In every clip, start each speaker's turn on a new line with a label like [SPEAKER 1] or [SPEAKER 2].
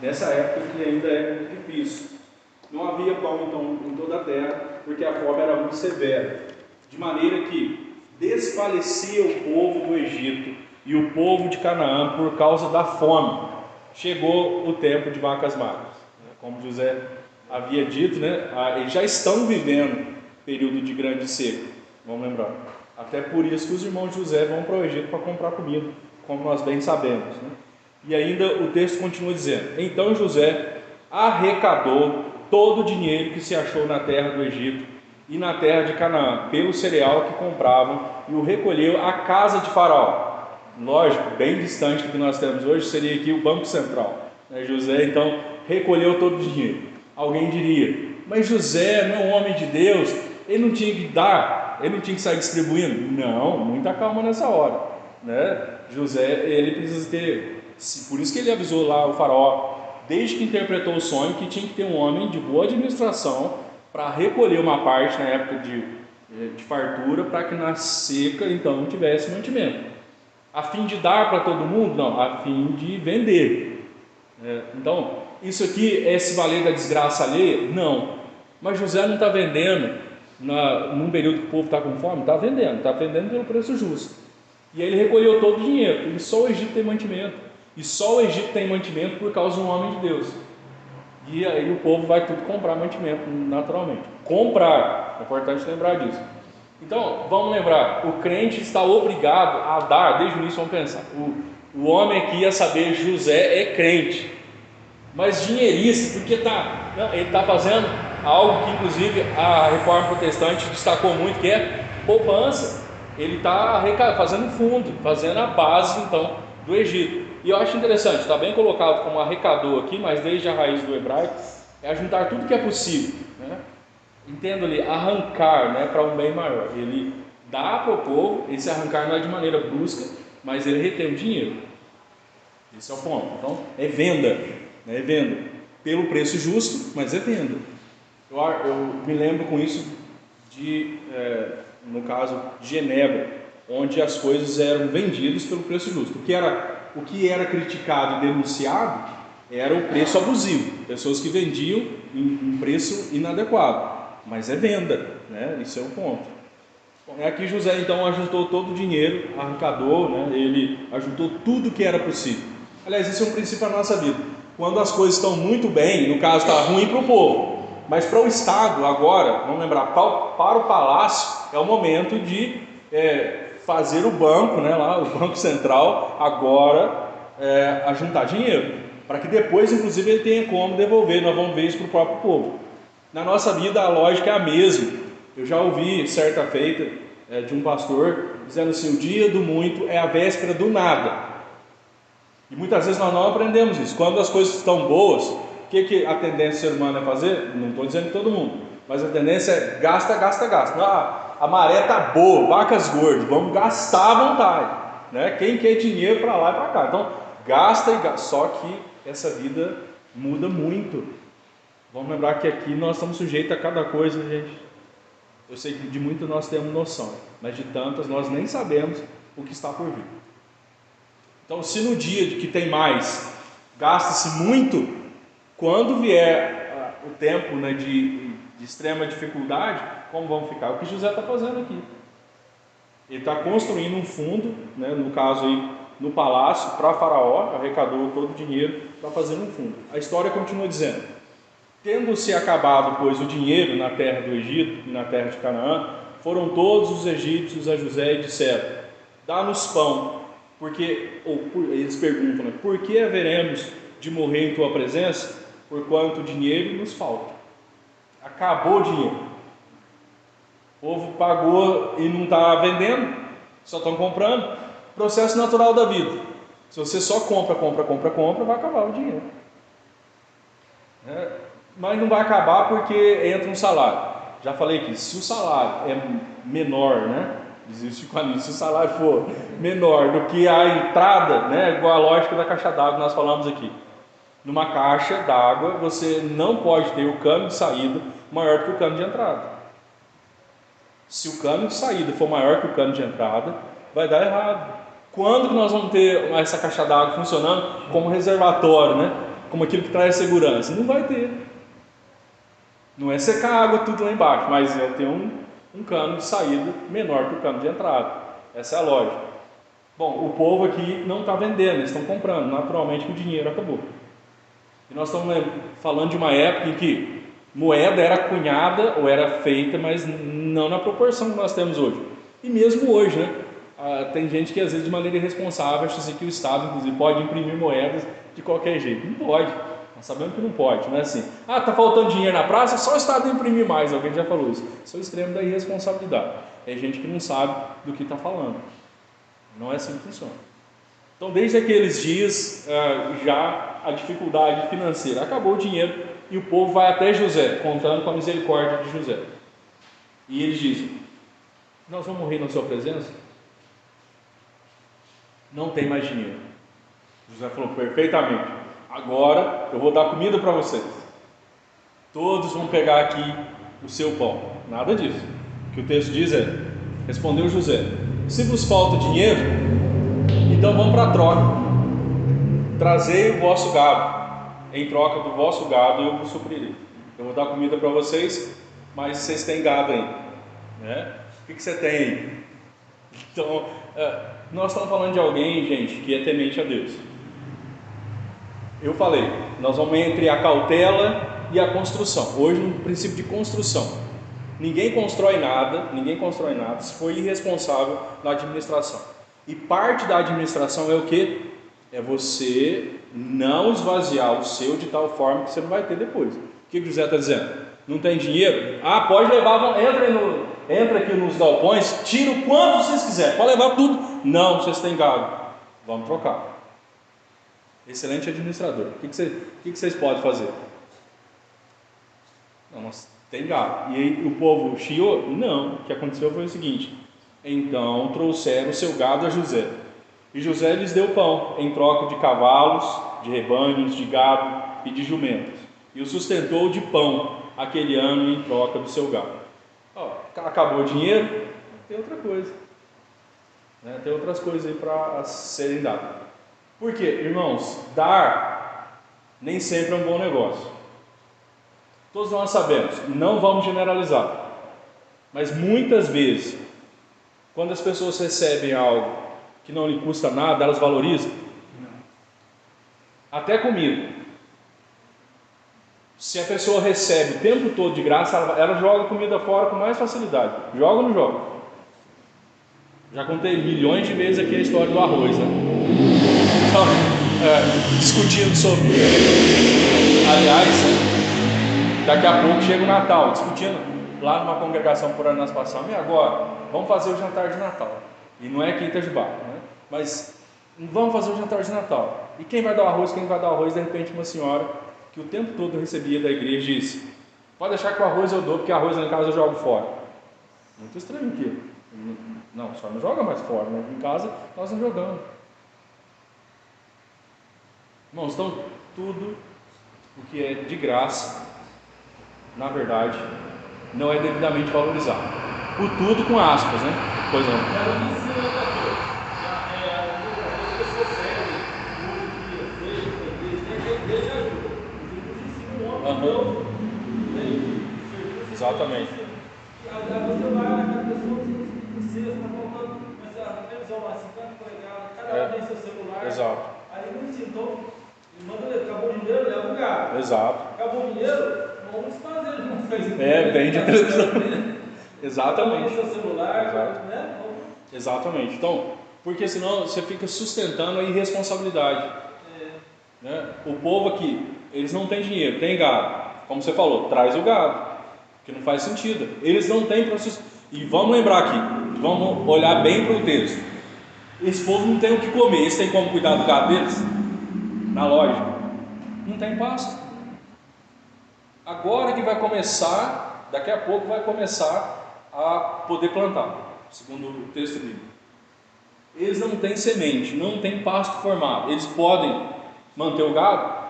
[SPEAKER 1] nessa época que ainda é muito difícil. Não havia pão então em toda a terra, porque a fome era muito severa, de maneira que desfalecia o povo do Egito e o povo de Canaã por causa da fome. Chegou o tempo de vacas magras, como José havia dito, né? Eles já estão vivendo período de grande seca, vamos lembrar. Até por isso que os irmãos de José vão para o Egito para comprar comida, como nós bem sabemos, né? E ainda o texto continua dizendo: então José arrecadou todo o dinheiro que se achou na terra do Egito e na terra de Canaã, pelo cereal que compravam, e o recolheu à casa de Faraó. Lógico, bem distante do que nós temos hoje, seria aqui o Banco Central. José então recolheu todo o dinheiro. Alguém diria: mas José não é um homem de Deus, ele não tinha que dar, ele não tinha que sair distribuindo? Não, muita calma nessa hora, né? José, ele precisa ter, por isso que ele avisou lá o Faraó, desde que interpretou o sonho, que tinha que ter um homem de boa administração para recolher uma parte na época de fartura, para que na seca então não tivesse mantimento. A fim de dar para todo mundo? Não, a fim de vender. Então, isso aqui é se valer da desgraça alheia? Não. Mas José não está vendendo num período que o povo está com fome? Está vendendo pelo preço justo. E aí ele recolheu todo o dinheiro, e só o Egito tem mantimento. E só o Egito tem mantimento por causa de um homem de Deus. E aí o povo vai tudo comprar mantimento, naturalmente. Comprar, é importante lembrar disso. Então, vamos lembrar, o crente está obrigado a dar, desde o início vamos pensar, o homem aqui ia saber, José é crente, mas dinheirista, porque ele está fazendo algo que inclusive a Reforma Protestante destacou muito, que é poupança. Ele está fazendo fundo, fazendo a base então do Egito. E eu acho interessante, está bem colocado como arrecadou aqui, mas desde a raiz do hebraico, é juntar tudo que é possível, né? Entendo ali, arrancar, né, para um bem maior. Ele dá para o povo, esse arrancar não é de maneira brusca, mas ele retém o dinheiro. Esse é o ponto. Então, é venda, né? É venda pelo preço justo, mas é venda. Eu me lembro com isso no caso de Genebra, onde as coisas eram vendidas pelo preço justo. O que era criticado e denunciado era o preço abusivo, pessoas que vendiam em preço inadequado. Mas é venda, né? Isso é o ponto. Bom, aqui José então ajuntou todo o dinheiro, arrecadou, né? Ele ajuntou tudo que era possível. Aliás, esse é um princípio da nossa vida. Quando as coisas estão muito bem, no caso está ruim para o povo, mas para o Estado agora, vamos lembrar, para o palácio é o momento de fazer o banco, né? Lá, o Banco Central agora ajuntar dinheiro, para que depois inclusive ele tenha como devolver. Nós vamos ver isso para o próprio povo. Na nossa vida a lógica é a mesma. Eu já ouvi certa feita de um pastor dizendo assim: o dia do muito é a véspera do nada. E muitas vezes nós não aprendemos isso. Quando as coisas estão boas, o que a tendência do ser humano é fazer? Não estou dizendo todo mundo, mas a tendência é gasta. Não, a maré está boa, vacas gordas, vamos gastar à vontade, né? Quem quer dinheiro para lá e para cá, então gasta e gasta. Só que essa vida muda muito. Vamos lembrar que aqui nós estamos sujeitos a cada coisa, gente. Eu sei que de muitas nós temos noção, mas de tantas nós nem sabemos o que está por vir. Então, se no dia de que tem mais, gasta-se muito, quando vier o tempo, né, de extrema dificuldade, como vamos ficar? O que José está fazendo aqui? Ele está construindo um fundo, né, no caso aí, no palácio, para Faraó, arrecadou todo o dinheiro para fazer um fundo. A história continua dizendo: tendo-se acabado, pois, o dinheiro na terra do Egito e na terra de Canaã, foram todos os egípcios a José e disseram: dá-nos pão, eles perguntam, né, por que haveremos de morrer em tua presença, porquanto dinheiro nos falta? Acabou o dinheiro, o povo pagou e não está vendendo, só estão comprando. Processo natural da vida. Se você só compra, vai acabar o dinheiro. Mas não vai acabar porque entra um salário. Já falei aqui, se o salário é menor, né? Existe se o salário for menor do que a entrada, né? Igual a lógica da caixa d'água que nós falamos aqui. Numa caixa d'água você não pode ter o cano de saída maior do que o cano de entrada. Se o cano de saída for maior que o cano de entrada, vai dar errado. Quando que nós vamos ter essa caixa d'água funcionando como reservatório, né? como aquilo que traz segurança? Não vai ter. Não é secar a água tudo lá embaixo, mas é ter um cano de saída menor que o cano de entrada. Essa é a lógica. Bom, o povo aqui não está vendendo, eles estão comprando, naturalmente que o dinheiro acabou. E nós estamos falando de uma época em que moeda era cunhada ou era feita, mas não na proporção que nós temos hoje. E mesmo hoje, né? Tem gente que às vezes de maneira irresponsável acha assim, que o Estado, inclusive, pode imprimir moedas de qualquer jeito. Não pode. Nós sabemos que não pode, não é assim. Está faltando dinheiro na praça, só o Estado imprimir mais. Alguém já falou isso. Isso é o extremo da irresponsabilidade. É gente que não sabe do que está falando. Não é assim que funciona. Então, desde aqueles dias, já a dificuldade financeira. Acabou o dinheiro e o povo vai até José, contando com a misericórdia de José. E eles dizem: nós vamos morrer na sua presença? Não tem mais dinheiro. José falou: perfeitamente, agora eu vou dar comida para vocês. Todos vão pegar aqui o seu pão. Nada disso. O que o texto diz é: respondeu José: se vos falta dinheiro, então vamos para a troca. Trazei o vosso gado. Em troca do vosso gado eu vos suprirei. Eu vou dar comida para vocês, mas vocês têm gado aí, né? O que você tem aí? Então, nós estamos falando de alguém, gente, que é temente a Deus. Eu falei, nós vamos entre a cautela e a construção. Hoje, no princípio de construção. Ninguém constrói nada se for irresponsável na administração. E parte da administração é o quê? É você não esvaziar o seu de tal forma que você não vai ter depois. O que o José está dizendo? Não tem dinheiro? Pode levar, entra aqui nos galpões, tira o quanto vocês quiserem, pode levar tudo. Não, vocês têm gado, vamos trocar. Excelente administrador. O que vocês podem fazer? Não, nós tem gado. E aí o povo chiou? Não, o que aconteceu foi o seguinte: então trouxeram o seu gado a José, e José lhes deu pão em troca de cavalos, de rebanhos, de gado e de jumentos, e o sustentou de pão aquele ano em troca do seu gado. Acabou o dinheiro, tem outra coisa, né? Tem outras coisas aí para serem dadas. Por quê, irmãos? Dar nem sempre é um bom negócio. Todos nós sabemos, não vamos generalizar, mas muitas vezes, quando as pessoas recebem algo que não lhe custa nada, elas valorizam. Até comida. Se a pessoa recebe o tempo todo de graça, ela joga comida fora com mais facilidade. Joga ou não joga? Já contei milhões de vezes aqui a história do arroz, né? Então, discutindo sobre. Aliás, daqui a pouco chega o Natal, discutindo lá numa congregação por ano nós passamos. E agora? Vamos fazer o jantar de Natal. E não é aqui em Itajubá, né? Mas vamos fazer o jantar de Natal. E quem vai dar o arroz? Quem vai dar o arroz? De repente uma senhora que o tempo todo recebia da igreja disse: pode deixar que o arroz eu dou, porque arroz lá em casa eu jogo fora. Muito estranho aqui. Não, só não joga mais fora, mas em casa nós não jogamos. Irmãos, então tudo o que é de graça, na verdade, não é devidamente valorizado. O tudo com aspas, né? Pois não. Exatamente.
[SPEAKER 2] Você vai na pessoa, você está faltando, mas a televisão lá, 50 polegadas, cada um tem seu celular.
[SPEAKER 1] Exato.
[SPEAKER 2] Aí não ensinou, acabou o dinheiro, leva o gato.
[SPEAKER 1] Exato.
[SPEAKER 2] Acabou o dinheiro, vamos fazer, não fez.
[SPEAKER 1] Vende a televisão. Exatamente.
[SPEAKER 2] Seu celular,
[SPEAKER 1] exato.
[SPEAKER 2] Né?
[SPEAKER 1] Exatamente. Então, porque senão você fica sustentando a irresponsabilidade. Né? O povo aqui, eles não têm dinheiro, tem gado. Como você falou, traz o gado, que não faz sentido. Eles não têm para sustentar. E vamos lembrar aqui, vamos olhar bem para o texto. Esse povo não tem o que comer, eles têm como cuidar do gado deles? Na lógica, não tem pasto. Agora que vai começar, daqui a pouco vai começar a poder plantar, segundo o texto bíblico. Eles não têm semente, não têm pasto formado. Eles podem manter o gado?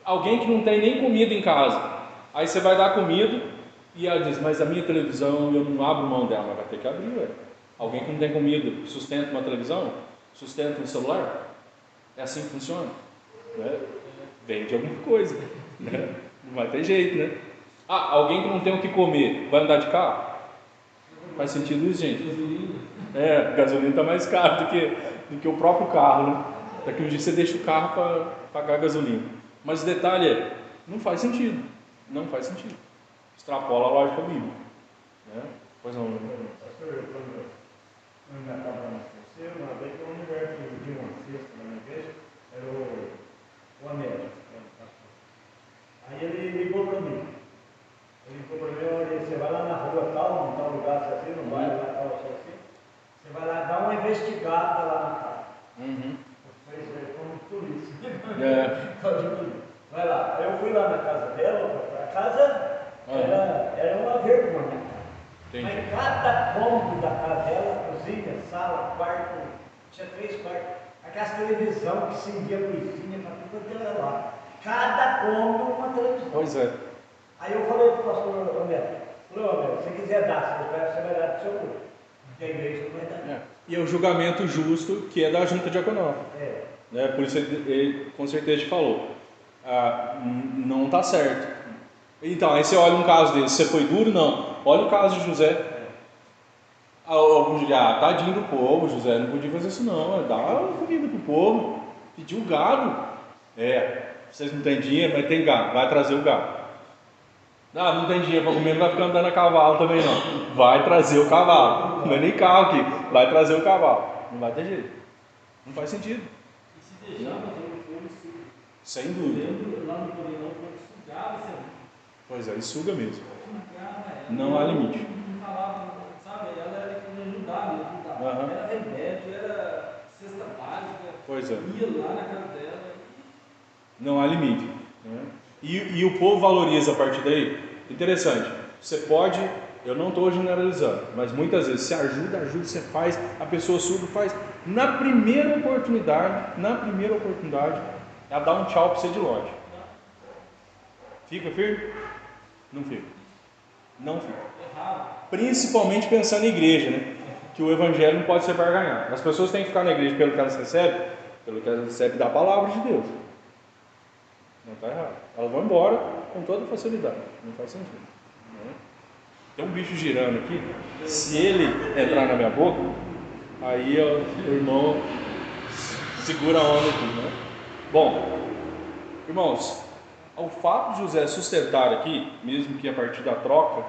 [SPEAKER 1] Alguém que não tem nem comida em casa, aí você vai dar comida e ela diz: mas a minha televisão eu não abro mão dela. Mas vai ter que abrir, ué. Alguém que não tem comida sustenta uma televisão? Sustenta um celular? É assim que funciona? Né? vende alguma coisa, né? Não vai ter jeito, né? Ah, alguém que não tem o que comer, vai andar de carro? Faz sentido isso, gente? Gasolina está mais caro do que o próprio carro, né? Daqui um dia você deixa o carro para pagar a gasolina. Mas o detalhe é, não faz sentido. Não faz sentido. Extrapola a lógica bíblica, né? Pois não, né?
[SPEAKER 3] Pastor, quando eu estava na terceira, uma vez que uma mulher pediu uma cesta na minha igreja, era o Américo, aí ele ligou para mim. Olha, você vai lá na rua tal, em tal lugar assim, no bairro lá tal, assim, você vai lá dar uma investigada lá na casa. Eu falei, como turista. Vai lá. Aí eu fui lá na casa dela, a casa era uma vergonha. Mas cada cômodo da casa dela, cozinha, sala, quarto, tinha 3 quartos. Aquelas televisão que acendia a luzinha para tudo era lá. Cada cômodo uma televisão.
[SPEAKER 1] Pois é.
[SPEAKER 3] Aí eu falei para o pastor Romero, se você quiser dar, você vai dar do seu corpo. Da igreja não vai dar.
[SPEAKER 1] E é o julgamento justo que é da junta diaconal. Né? Por isso ele com certeza te falou. Não está certo. Então, aí você olha um caso desse, você foi duro? Não. Olha o caso de José. Tadinho do povo, José não podia fazer isso não. Dá comida para o povo. Pediu gado. Vocês não têm dinheiro, mas tem gado. Vai trazer o gado. Não tem dinheiro para comer, não vai ficar andando a cavalo também não. Vai trazer o cavalo. Não é nem carro aqui. Vai trazer o cavalo. Não vai ter jeito. Não faz sentido.
[SPEAKER 2] E se deixar, o povo suga.
[SPEAKER 1] Sem dúvida.
[SPEAKER 2] Lá no poder não, o povo sugava,
[SPEAKER 1] Pois é, e suga mesmo.
[SPEAKER 2] Sugava,
[SPEAKER 1] não há limite.
[SPEAKER 2] Não falava, sabe? Ela era que ajudava. Era remédio, era cesta básica.
[SPEAKER 1] Pois é.
[SPEAKER 2] Ia lá na casa dela.
[SPEAKER 1] Não há limite. Né? E o povo valoriza a partir daí. Interessante. Você pode, eu não estou generalizando, mas muitas vezes você ajuda, você faz, a pessoa surda faz. Na primeira oportunidade, ela dá um tchau para você de longe. Fica firme? Não fica. Não fica. Principalmente pensando em igreja, né? Que o evangelho não pode ser barganhado. As pessoas têm que ficar na igreja pelo que elas recebem da palavra de Deus. Não está errado. Elas vão embora com toda facilidade. Não faz sentido. Né? Tem um bicho girando aqui. Se ele entrar na minha boca, aí o irmão segura a onda aqui, né? Bom, irmãos, o fato de José sustentar aqui, mesmo que a partir da troca,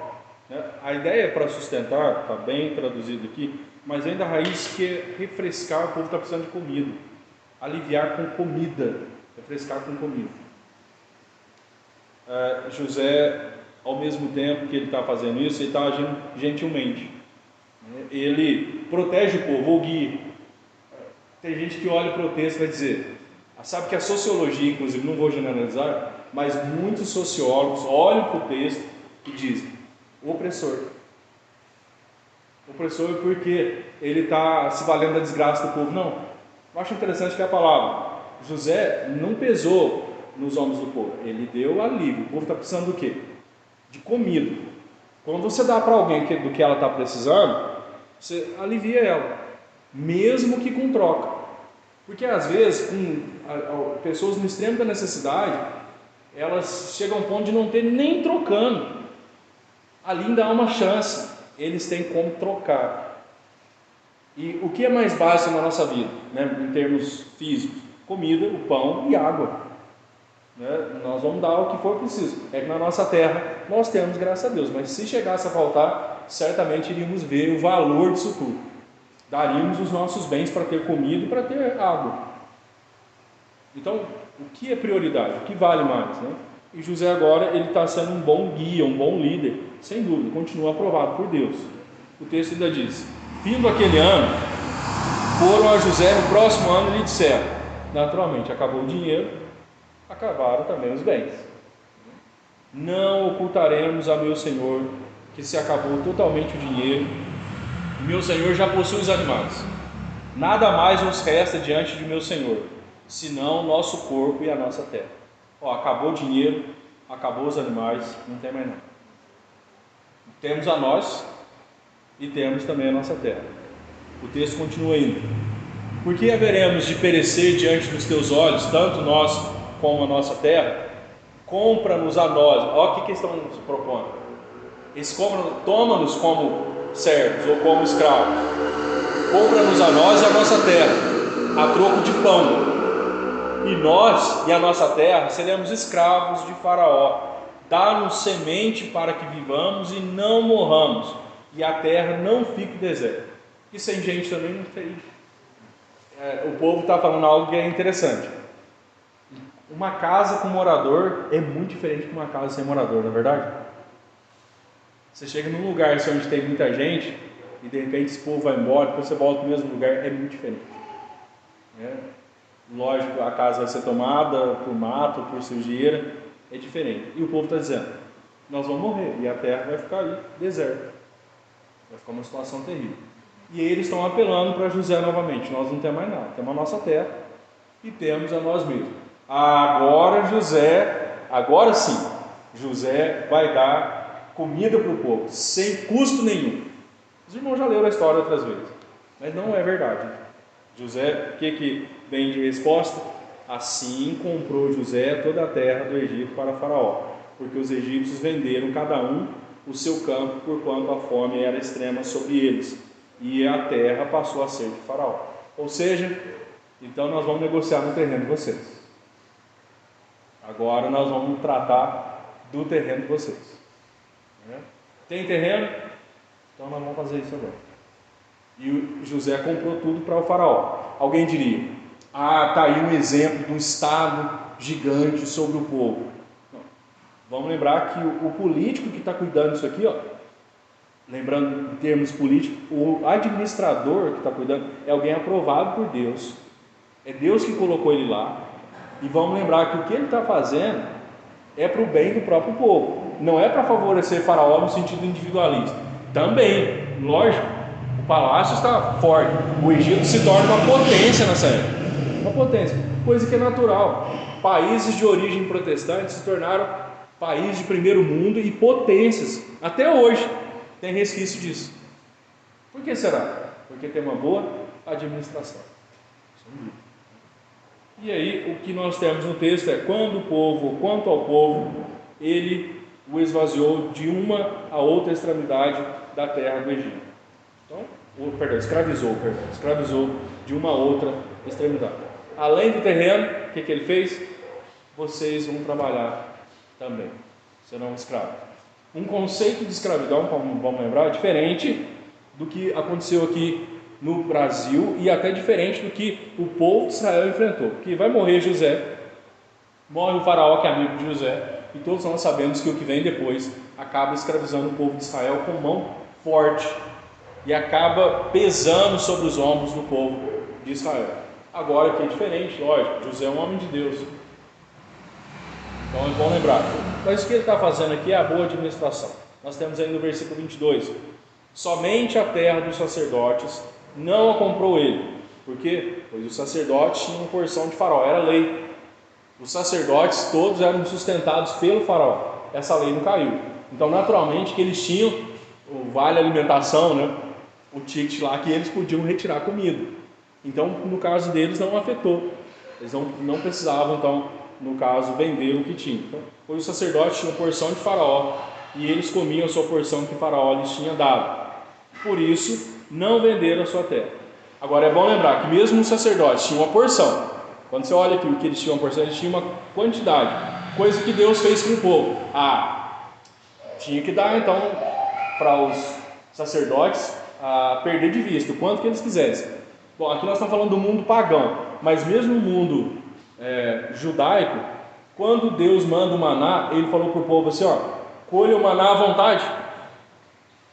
[SPEAKER 1] né, a ideia para sustentar, está bem traduzido aqui, mas ainda a raiz que é refrescar, o povo está precisando de comida, aliviar com comida, refrescar com comida. José, ao mesmo tempo que ele está fazendo isso, ele está agindo gentilmente, né? Ele protege o povo, ou guia. Tem gente que olha para o texto e vai dizer, sabe que a sociologia, inclusive, não vou generalizar, mas muitos sociólogos olham para o texto e dizem, o opressor porque ele está se valendo da desgraça do povo. Não, eu acho interessante que a palavra José não pesou nos ombros do povo, ele deu alívio. O povo está precisando do quê? De comida. Quando você dá para alguém do que ela está precisando, você alivia ela, mesmo que com troca, porque às vezes pessoas no extremo da necessidade, elas chegam a um ponto de não ter nem trocando. Ali ainda há uma chance, eles têm como trocar. E o que é mais básico na nossa vida, né, em termos físicos? Comida, o pão e água, né? Nós vamos dar o que for preciso. É que na nossa terra nós temos, graças a Deus, mas se chegasse a faltar, certamente iríamos ver o valor disso tudo. Daríamos os nossos bens para ter comida e para ter água. Então, o que é prioridade? O que vale mais, né? E José agora, ele está sendo um bom guia, um bom líder, sem dúvida, continua aprovado por Deus. O texto ainda diz, findo aquele ano, foram a José no próximo ano e lhe disseram, naturalmente, acabou o dinheiro, acabaram também os bens. Não ocultaremos a meu senhor que se acabou totalmente o dinheiro, meu senhor já possui os animais, nada mais nos resta diante de meu senhor, senão o nosso corpo e a nossa terra. Acabou o dinheiro, acabou os animais, não tem mais nada. Temos a nós e temos também a nossa terra. O texto continua indo. Por que haveremos de perecer diante dos teus olhos, tanto nós como a nossa terra, compra-nos a nós. Olha o que eles estão nos propondo. Eles toma-nos como servos ou como escravos. Compra-nos a nós e a nossa terra, a troco de pão. E nós e a nossa terra seremos escravos de Faraó. Dá-nos semente para que vivamos e não morramos, e a terra não fique deserta. E sem gente também não tem. O povo está falando algo que é interessante. Uma casa com morador é muito diferente de uma casa sem morador, não é verdade? Você chega num lugar onde tem muita gente e de repente esse povo vai embora, depois você volta no mesmo lugar, é muito diferente. Lógico, a casa vai ser tomada por mato, por sujeira, é diferente. E o povo está dizendo, nós vamos morrer e a terra vai ficar aí, deserta. Vai ficar uma situação terrível. E eles estão apelando para José novamente, nós não temos mais nada, temos a nossa terra e temos a nós mesmos. Agora sim, José vai dar comida para o povo, sem custo nenhum. Os irmãos já leram a história outras vezes, mas não é verdade. José, o que vem de resposta? Assim comprou José toda a terra do Egito para Faraó, porque os egípcios venderam cada um o seu campo, porquanto a fome era extrema sobre eles, e a terra passou a ser de Faraó. Ou seja, então nós vamos negociar no terreno de vocês. Agora nós vamos tratar do terreno de vocês. Tem terreno? Então nós vamos fazer isso agora. E José comprou tudo para o Faraó. Alguém diria, está aí um exemplo de um Estado gigante sobre o povo. Não. Vamos lembrar que o político que está cuidando disso aqui, lembrando em termos políticos, o administrador que está cuidando é alguém aprovado por Deus. É Deus que colocou ele lá. E vamos lembrar que o que ele está fazendo é para o bem do próprio povo. Não é para favorecer Faraó no sentido individualista. Também, lógico, o palácio está forte. O Egito se torna uma potência nessa época. Uma potência, coisa que é natural. Países de origem protestante se tornaram países de primeiro mundo e potências. Até hoje tem resquício disso. Por que será? Porque tem uma boa administração. E aí, o que nós temos no texto é: quanto ao povo, ele o esvaziou de uma a outra extremidade da terra do Egito. Então, escravizou de uma a outra extremidade. Além do terreno, o que ele fez? Vocês vão trabalhar também, serão escravos. Um conceito de escravidão, como vamos lembrar, é diferente do que aconteceu aqui no Brasil e até diferente do que o povo de Israel enfrentou. Porque vai morrer José, morre o Faraó, que é amigo de José, e todos nós sabemos que o que vem depois acaba escravizando o povo de Israel com mão forte e acaba pesando sobre os ombros do povo de Israel. Agora que é diferente, lógico, José é um homem de Deus, então é bom lembrar. Mas o que ele está fazendo aqui é a boa administração. Nós temos aí no versículo 22, somente a terra dos sacerdotes não a comprou ele. Por quê? Pois os sacerdotes tinham porção de Faraó, era lei. Os sacerdotes todos eram sustentados pelo Faraó. Essa lei não caiu. Então, naturalmente, que eles tinham o vale alimentação, o ticket lá que eles podiam retirar comida. Então, no caso deles, não afetou. Eles não precisavam, então, no caso, vender o que tinham. Então, pois os sacerdotes tinham porção de Faraó e eles comiam a sua porção que Faraó lhes tinha dado. Por isso, não venderam a sua terra. Agora, é bom lembrar que mesmo os sacerdotes tinham uma porção. Quando você olha aqui o que eles tinham uma porção, eles tinham uma quantidade. Coisa que Deus fez com o povo. Tinha que dar, então, para os sacerdotes perder de vista o quanto que eles quisessem. Bom, aqui nós estamos falando do mundo pagão, mas mesmo no mundo judaico, quando Deus manda o maná, ele falou para o povo assim: colha o maná à vontade,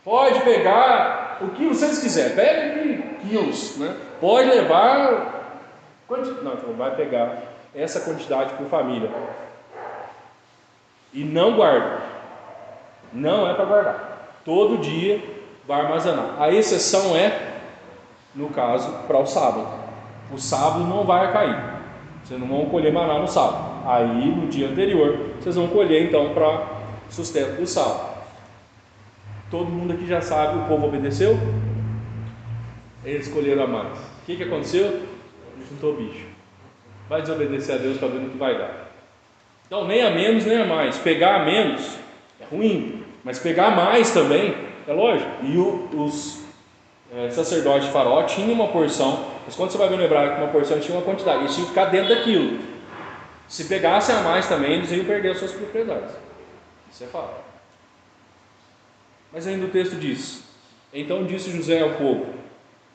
[SPEAKER 1] pode pegar o que vocês quiserem, pega quilos, pode levar, não, vai pegar essa quantidade por família e não guarda, não é para guardar, todo dia vai armazenar. A exceção é, no caso, para o sábado. O sábado não vai cair, vocês não vão colher maná no sábado. Aí no dia anterior vocês vão colher então para sustento do sábado. Todo mundo aqui já sabe, o povo obedeceu, eles escolheram a mais. O que aconteceu? Juntou bicho. Vai desobedecer a Deus para ver no que vai dar. Então, nem a menos nem a mais. Pegar a menos é ruim, mas pegar mais também é lógico. E os sacerdotes de Faraó tinham uma porção, mas quando você vai ver no hebraico, uma porção tinha uma quantidade, eles tinham que ficar dentro daquilo. Se pegassem a mais também, eles iam perder as suas propriedades. Isso é fato. Mas ainda o texto diz: então disse José ao povo: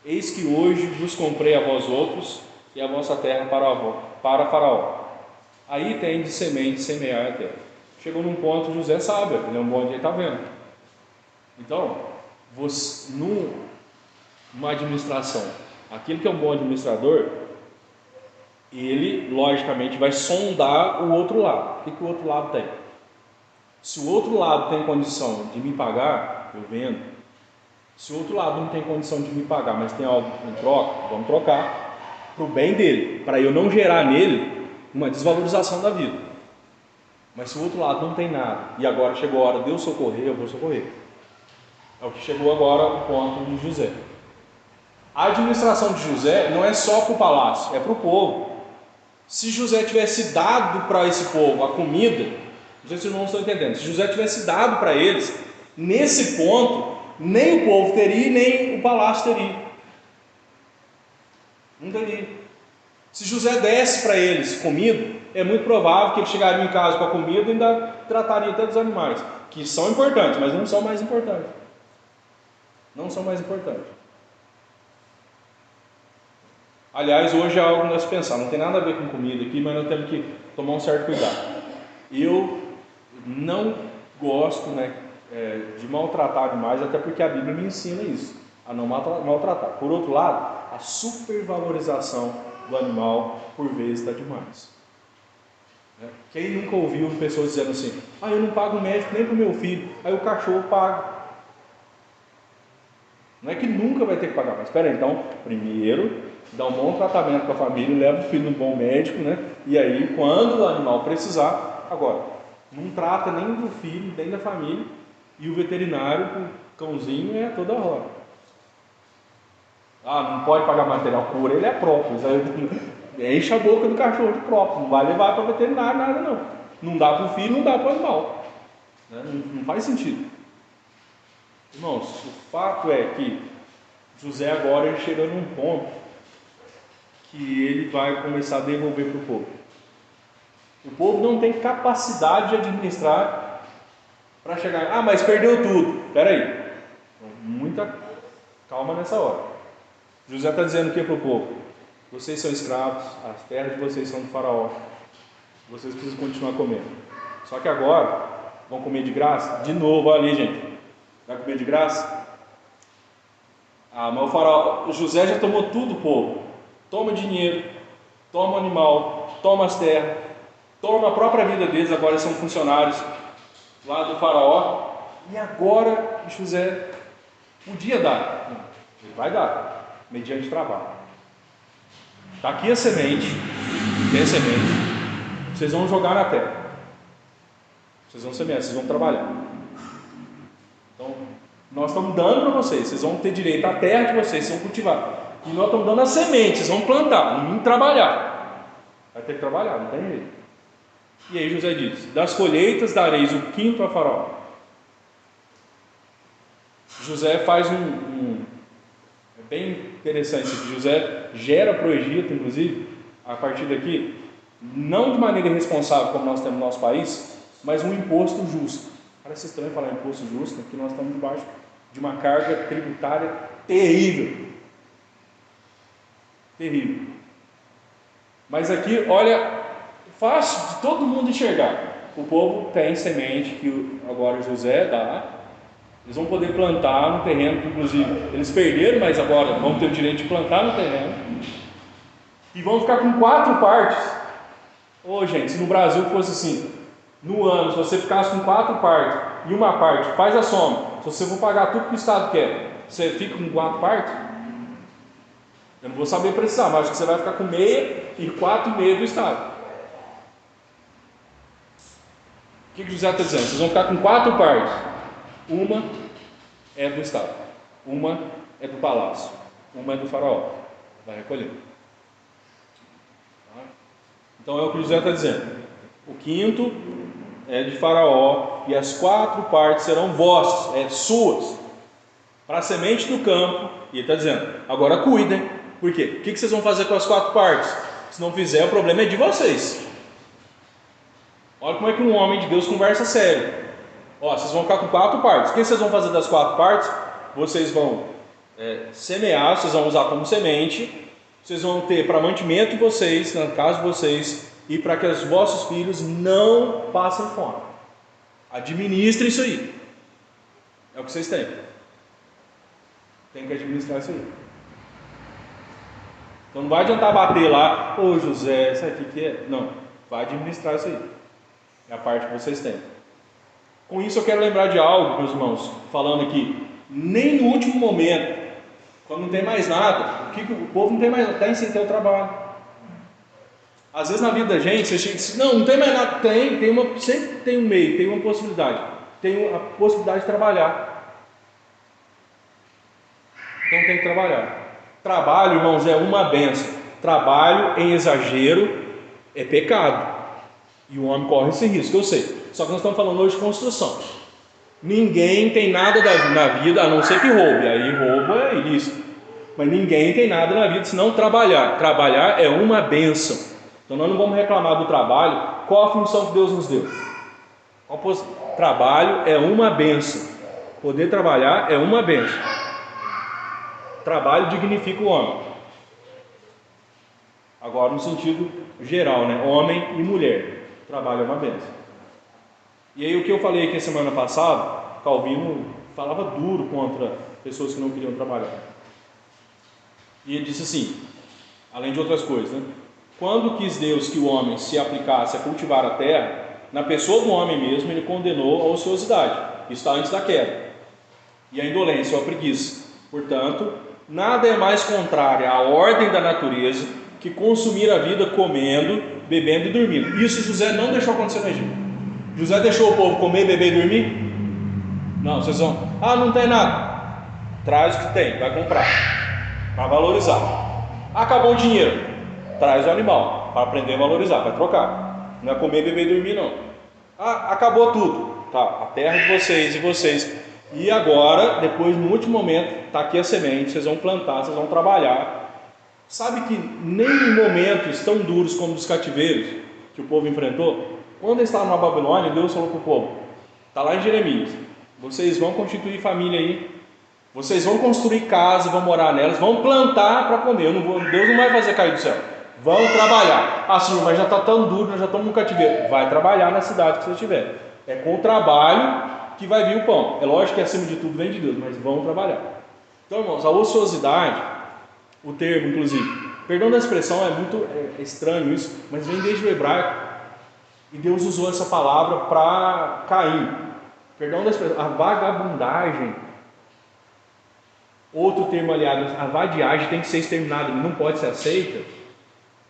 [SPEAKER 1] eis que hoje vos comprei a vós outros e a vossa terra para Faraó. Aí tem de semente semear a terra. Chegou num ponto, José sabe, ele é um bom dia, está vendo. Então, você, numa administração, aquele que é um bom administrador, ele logicamente vai sondar o outro lado. O que o outro lado tem? Se o outro lado tem condição de me pagar, eu vendo. Se o outro lado não tem condição de me pagar, mas tem algo em troca, vamos trocar para o bem dele, para eu não gerar nele uma desvalorização da vida. Mas se o outro lado não tem nada, e agora chegou a hora de eu socorrer, eu vou socorrer. É o que chegou agora o ponto de José. A administração de José não é só para o palácio, é para o povo. Se José tivesse dado para esse povo a comida, não sei se os irmãos estão entendendo, se José tivesse dado para eles, nesse ponto, nem o povo teria, nem o palácio teria. Não teria. Se José desse para eles comida, é muito provável que eles chegariam em casa com a comida e ainda tratariam até dos animais, que são importantes, mas não são mais importantes. Não são mais importantes. Aliás, hoje é algo a nós pensar, não tem nada a ver com comida aqui, mas nós temos que tomar um certo cuidado. Eu não gosto, de maltratar animais, até porque a Bíblia me ensina isso, a não maltratar. Por outro lado, a supervalorização do animal, por vezes, está demais. Quem nunca ouviu pessoas dizendo assim: eu não pago médico nem para o meu filho, aí o cachorro paga. Não é que nunca vai ter que pagar, mas espera aí, então, primeiro, dá um bom tratamento para a família, leva o filho no bom médico, e aí, quando o animal precisar, agora, não trata nem do filho, nem da família, e o veterinário, o cãozinho, é toda hora. Não pode pagar material cura, ele é própolis, aí enche a boca do cachorro de própolis, não vai levar para o veterinário nada não. Não dá para o filho, não dá para o animal. Não faz sentido. Irmãos, o fato é que José agora ele chega num ponto que ele vai começar a devolver para o povo. O povo não tem capacidade de administrar para chegar, mas perdeu tudo. Espera aí, muita calma nessa hora. José está dizendo o que para o povo? Vocês são escravos, as terras de vocês são do faraó, vocês precisam continuar comendo. Só que agora, vão comer de graça? De novo, olha ali, gente. Vai comer de graça? Mas o faraó, o José já tomou tudo, povo. Toma dinheiro, toma animal, toma as terras, toma a própria vida deles, agora são funcionários lá do faraó. E agora José podia dar. Não, ele vai dar, mediante trabalho. Está aqui a semente, tem a semente. Vocês vão jogar na terra. Vocês vão semear, vocês vão trabalhar. Então, nós estamos dando para vocês, vocês vão ter direito à terra de vocês, vocês vão cultivar. E nós estamos dando a semente, vocês vão plantar, não trabalhar. Vai ter que trabalhar, não tem jeito. E aí José diz: das colheitas dareis o quinto a Faraó. José faz é bem interessante isso. José gera para o Egito, inclusive, a partir daqui, não de maneira irresponsável como nós temos no nosso país, mas um imposto justo. Parece estranho falar imposto justo, porque nós estamos debaixo de uma carga tributária terrível. Terrível. Mas aqui, olha, fácil de todo mundo enxergar. O povo tem semente que agora José dá. Eles vão poder plantar no terreno, inclusive eles perderam, mas agora vão ter o direito de plantar no terreno. E vão ficar com 4 partes. Gente, se no Brasil fosse assim, no ano, se você ficasse com 4 partes e uma parte, faz a soma. Se você for pagar tudo que o Estado quer, você fica com 4 partes? Eu não vou saber precisar, mas acho que você vai ficar com meia e 4,5 do Estado. O que José está dizendo? Vocês vão ficar com 4 partes. Uma é do Estado, uma é do palácio, uma é do faraó. Vai recolher. Então é o que José está dizendo. o quinto é de Faraó, e as 4 partes serão vossas, suas, para a semente do campo. E ele está dizendo, agora cuidem. Por quê? O que vocês vão fazer com as 4 partes? Se não fizer, o problema é de vocês. Olha como é que um homem de Deus conversa sério. Vocês vão ficar com 4 partes. O que vocês vão fazer das 4 partes? Vocês vão semear, vocês vão usar como semente, vocês vão ter para mantimento de vocês, na casa de vocês, e para que os vossos filhos não passem fome. Administrem isso aí. É o que vocês têm. Tem que administrar isso aí. Então não vai adiantar bater lá, ô José, isso aqui que é. Não, vai administrar isso aí. É a parte que vocês têm. Com isso eu quero lembrar de algo, meus irmãos, falando aqui, nem no último momento, quando não tem mais nada, o povo não tem mais nada, tem sem ter o trabalho. Às vezes na vida da gente, você chega e diz, não tem mais nada, sempre tem um meio, tem uma possibilidade, tem a possibilidade de trabalhar. Então tem que trabalhar. Trabalho, irmãos, é uma bênção. Trabalho em exagero é pecado. E o homem corre esse risco, eu sei. Só que nós estamos falando hoje de construção. Ninguém tem nada na vida, a não ser que roube. Aí roubo é ilícito. Mas ninguém tem nada na vida se não trabalhar. Trabalhar é uma bênção. Então nós não vamos reclamar do trabalho. Qual a função que Deus nos deu? Trabalho é uma bênção. Poder trabalhar é uma bênção. Trabalho dignifica o homem. Agora no sentido geral, né? Homem e mulher. Trabalho é uma bênção. E aí o que eu falei aqui semana passada, Calvino falava duro contra pessoas que não queriam trabalhar. E ele disse assim, além de outras coisas, né? Quando quis Deus que o homem se aplicasse a cultivar a terra, na pessoa do homem mesmo, ele condenou a ociosidade. Isso está antes da queda. E a indolência ou a preguiça. Portanto, nada é mais contrário à ordem da natureza que consumir a vida comendo, bebendo e dormindo. Isso José não deixou acontecer no Egito. José deixou o povo comer, beber e dormir? Não, vocês vão, não tem nada. Traz o que tem, vai comprar, para valorizar. Acabou o dinheiro, traz o animal, para aprender a valorizar, vai trocar. Não é comer, beber e dormir, não. Acabou tudo, tá, a terra de vocês e vocês. E agora, depois, no último momento, está aqui a semente, vocês vão plantar, vocês vão trabalhar. Sabe que nem em momentos tão duros como os cativeiros que o povo enfrentou, quando eles estavam na Babilônia, Deus falou para o povo, está lá em Jeremias, vocês vão constituir família aí, vocês vão construir casa, vão morar nelas, vão plantar para comer. Deus não vai fazer cair do céu, vão trabalhar. Senhor, mas já está tão duro, nós já estamos no cativeiro. Vai trabalhar na cidade que você estiver. É com o trabalho que vai vir o pão. É lógico que acima de tudo vem de Deus, mas vão trabalhar. Então, irmãos, a ociosidade, o termo inclusive, perdão da expressão, é muito estranho isso, mas vem desde o hebraico. E Deus usou essa palavra para Caim. Perdão da expressão, a vagabundagem. Outro termo aliado, a vadiagem tem que ser exterminada, não pode ser aceita.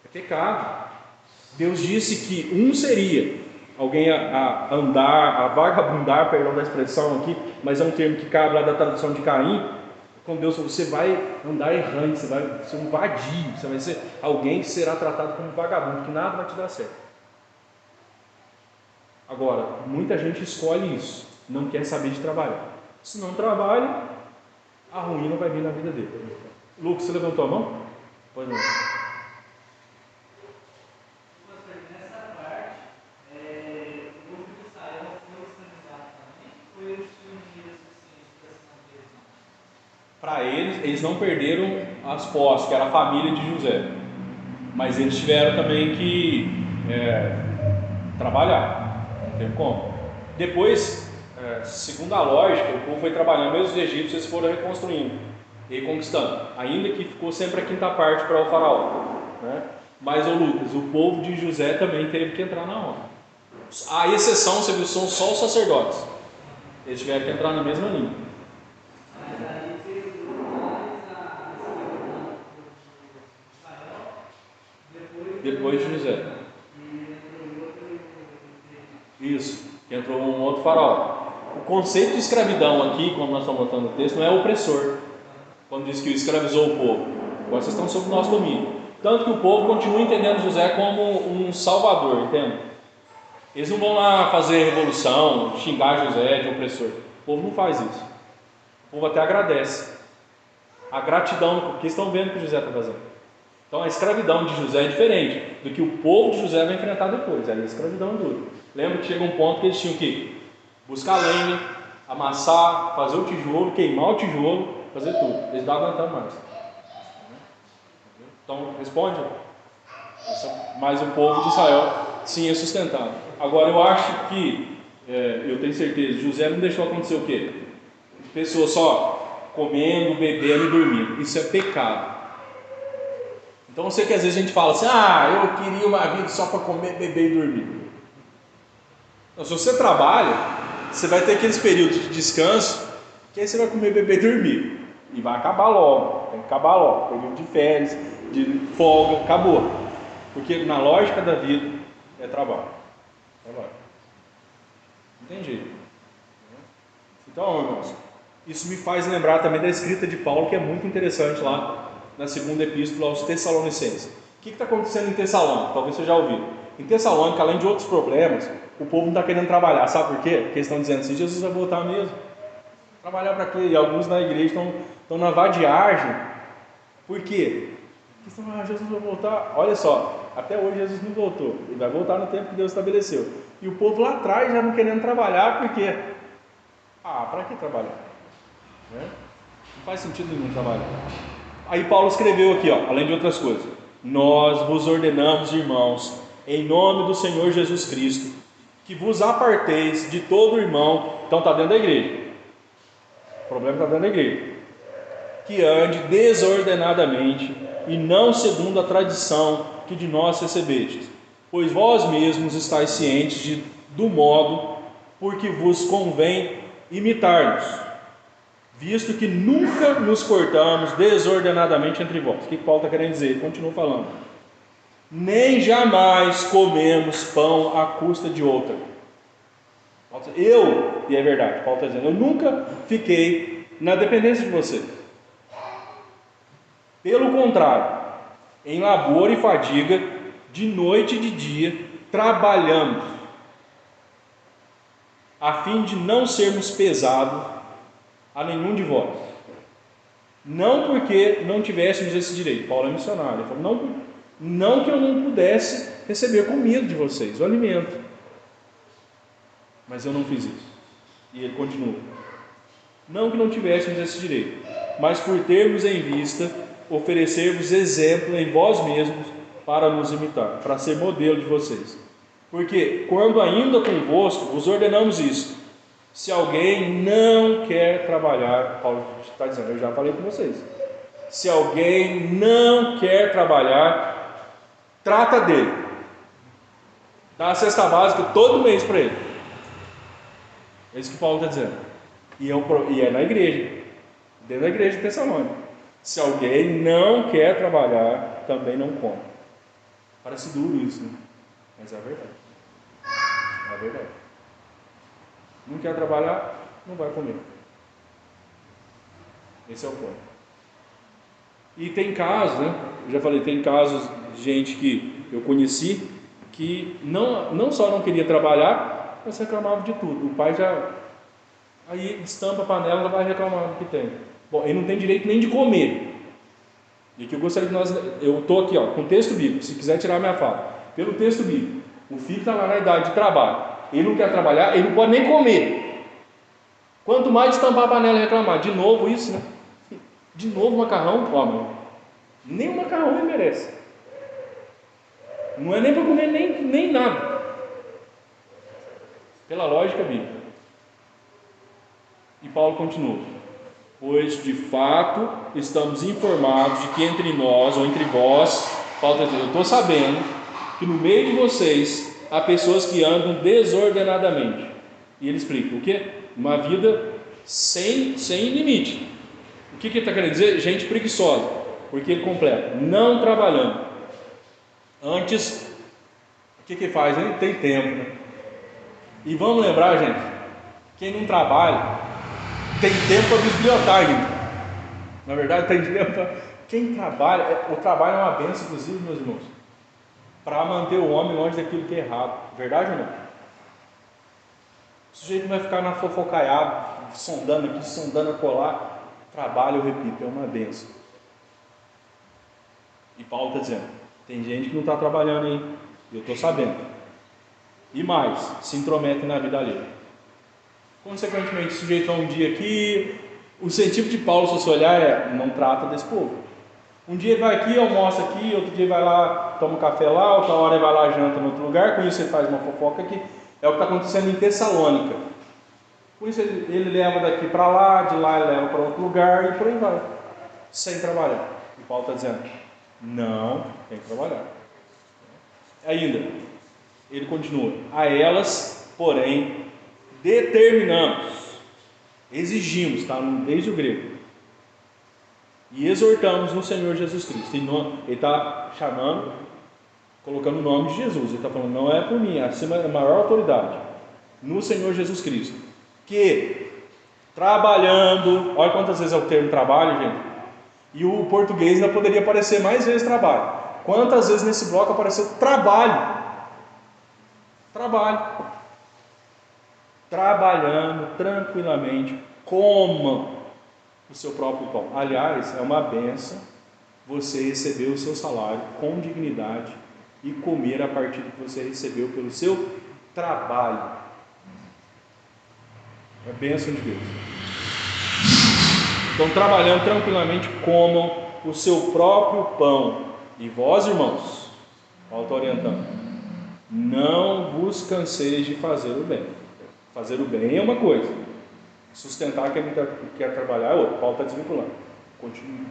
[SPEAKER 1] É pecado. Deus disse que um seria alguém a andar, a vagabundar, perdão da expressão aqui, mas é um termo que cabe lá da tradução de Caim. Quando Deus falou, você vai andar errante, você vai ser um vadio, você vai ser alguém que será tratado como vagabundo, que nada vai te dar certo. Agora, muita gente escolhe isso, não quer saber de trabalhar. Se não trabalha, a ruína vai vir na vida dele. Lucas, você levantou a mão? Pois não.
[SPEAKER 2] Nessa parte, o povo de Israel foi escravizado também? Ou eles tinham dinheiro suficiente para se manter?
[SPEAKER 1] Para eles não perderam as posses, que era a família de José. Mas eles tiveram também que trabalhar. Não tem como. Depois, segundo a lógica, o povo foi trabalhando, mesmo os egípcios eles foram reconstruindo e conquistando, ainda que ficou sempre a quinta parte para o faraó, né? Mas o Lucas, o povo de José também teve que entrar na onda. A exceção, você viu, são só os sacerdotes, eles tiveram que entrar na mesma linha.
[SPEAKER 2] Mas aí veio mais a Israel
[SPEAKER 1] depois de José. Isso, que entrou um outro faraó. O conceito de escravidão aqui, como nós estamos botando no texto, não é opressor. Quando diz que escravizou o povo, agora vocês estão sob o nosso domínio. Tanto que o povo continua entendendo José como um salvador, entende? Eles não vão lá fazer revolução, xingar José de opressor. O povo não faz isso. O povo até agradece. A gratidão, porque estão vendo o que José está fazendo. Então a escravidão de José é diferente do que o povo de José vai enfrentar depois. Aí a escravidão dura. Lembra que chega um ponto que eles tinham que buscar lenha, amassar, fazer o tijolo, queimar o tijolo, fazer tudo. Eles não estavam aguentando mais. Então responde. Mas o povo de Israel sim é sustentado. Agora eu acho que, eu tenho certeza, José não deixou acontecer o quê? Pessoas só comendo, bebendo e dormindo. Isso é pecado. Então eu sei que às vezes a gente fala assim: eu queria uma vida só para comer, beber e dormir. Então, se você trabalha, você vai ter aqueles períodos de descanso, que aí você vai comer, beber e dormir. E vai acabar logo, tem que acabar logo. Período de férias, de folga, acabou. Porque na lógica da vida é trabalho. Não tem jeito. Então, irmãos, isso me faz lembrar também da escrita de Paulo, que é muito interessante lá na segunda epístola aos Tessalonicenses. O que está acontecendo em Tessalônica? Talvez você já ouviu. Em Tessalônica, além de outros problemas, o povo não está querendo trabalhar. Sabe por quê? Porque eles estão dizendo assim: Jesus vai voltar mesmo. Trabalhar para quê? E alguns na igreja estão na vadiagem. Por quê? Porque estão: Jesus vai voltar. Olha só, até hoje Jesus não voltou. Ele vai voltar no tempo que Deus estabeleceu. E o povo lá atrás já não querendo trabalhar, por quê? Para que trabalhar? Não faz sentido nenhum trabalhar. Aí Paulo escreveu aqui, além de outras coisas: nós vos ordenamos, irmãos, em nome do Senhor Jesus Cristo, que vos aparteis de todo irmão. Então está dentro da igreja. O problema está dentro da igreja. Que ande desordenadamente e não segundo a tradição que de nós recebestes, pois vós mesmos estáis cientes do modo por que vos convém imitar-nos, visto que nunca nos portamos desordenadamente entre vós. O que Paulo está querendo dizer? Ele continua falando: nem jamais comemos pão à custa de outra. E é verdade, Paulo está dizendo, eu nunca fiquei na dependência de você. Pelo contrário, em labor e fadiga, de noite e de dia, trabalhamos, a fim de não sermos pesados a nenhum de vós. Não porque não tivéssemos esse direito. Paulo é missionário. Ele falou: não que eu não pudesse receber comida de vocês, o alimento. Mas eu não fiz isso. E ele continua: não que não tivéssemos esse direito, mas por termos em vista oferecer-vos exemplo em vós mesmos para nos imitar, para ser modelo de vocês. Porque quando ainda convosco vos ordenamos isto: se alguém não quer trabalhar, Paulo está dizendo, eu já falei com vocês, se alguém não quer trabalhar, trata dele, dá a cesta básica todo mês para ele. É isso que Paulo está dizendo. E é na igreja, dentro da igreja de Tessalônica. Se alguém não quer trabalhar, também não come. Parece duro isso, né? Mas é a verdade. É a verdade. Não quer trabalhar, não vai comer. Esse é o ponto. E tem casos, né? Eu já falei, tem casos de gente que eu conheci que não só não queria trabalhar, mas reclamava de tudo. O pai já aí estampa a panela e vai reclamar do que tem. Bom, ele não tem direito nem de comer. E que eu gostaria que eu estou aqui com o texto bíblico, se quiser tirar minha fala, pelo texto bíblico, o filho está lá na idade de trabalho, ele não quer trabalhar, ele não pode nem comer, quanto mais estampar a panela e reclamar. De novo isso, né? De novo macarrão, nem o macarrão ele merece, não é nem para comer nem nada, pela lógica bíblica. E Paulo continua: pois de fato estamos informados de que entre nós, ou entre vós, Paulo está dizendo, eu estou sabendo que no meio de vocês há pessoas que andam desordenadamente. E ele explica o que? Uma vida sem limite. O que ele está querendo dizer? Gente preguiçosa, porque ele completa: não trabalhando. Antes, o que faz? Ele tem tempo, né? E vamos lembrar, gente, quem não trabalha tem tempo para bibliotar ainda. Na verdade, tem tempo para... Quem trabalha, o trabalho é uma bênção, inclusive, meus irmãos, para manter o homem longe daquilo que é errado. Verdade ou não? O sujeito vai ficar na fofocaiada, sondando aqui, sondando acolá. Trabalho, eu repito, é uma bênção. E Paulo está dizendo, tem gente que não está trabalhando aí, eu estou sabendo. E mais, se intromete na vida alheia. Consequentemente, o sujeito vai um dia aqui, o incentivo de Paulo, se você olhar, é, não trata desse povo. Um dia ele vai aqui, almoça aqui, outro dia ele vai lá, toma um café lá, outra hora ele vai lá, janta em outro lugar, com isso ele faz uma fofoca aqui. É o que está acontecendo em Tessalônica. Com isso ele leva daqui para lá, de lá ele leva para outro lugar e por aí vai, sem trabalhar. E Paulo está dizendo, não, tem que trabalhar. Ainda, ele continua, a elas, porém, determinamos, exigimos, está desde o grego, e exortamos no Senhor Jesus Cristo. Ele está chamando, colocando o nome de Jesus. Ele está falando, não é por mim, acima é a maior autoridade, no Senhor Jesus Cristo, que trabalhando, olha quantas vezes é o termo trabalho, gente, e o português ainda poderia aparecer mais vezes trabalho. Quantas vezes nesse bloco apareceu trabalho? Trabalhando tranquilamente, comam o seu próprio pão. Aliás, é uma benção você receber o seu salário com dignidade e comer a partir do que você recebeu pelo seu trabalho. É bênção de Deus. Então, trabalhando tranquilamente, comam o seu próprio pão. E vós, irmãos, Paulo está orientando, não vos canseis de fazer o bem. Fazer o bem é uma coisa, sustentar quem quer trabalhar é outra. Paulo está desvinculando.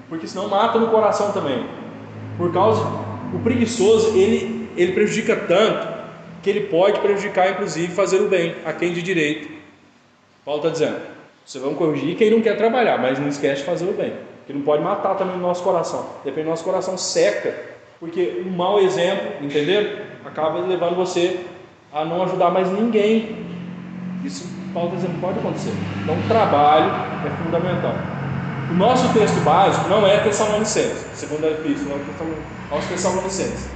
[SPEAKER 1] Porque senão mata no coração também. Por causa, o preguiçoso, ele prejudica tanto, que ele pode prejudicar, inclusive, fazer o bem, a quem de direito. Paulo está dizendo, vocês vão corrigir quem não quer trabalhar, mas não esquece de fazer o bem, que não pode matar também no nosso coração. Depende do nosso coração seca, porque um mau exemplo, entenderam? Acaba levando você a não ajudar mais ninguém. Isso Paulo está dizendo, pode acontecer. Então o trabalho é fundamental. O nosso texto básico não é Tessalonicenses, segunda epístola aos Tessalonicenses,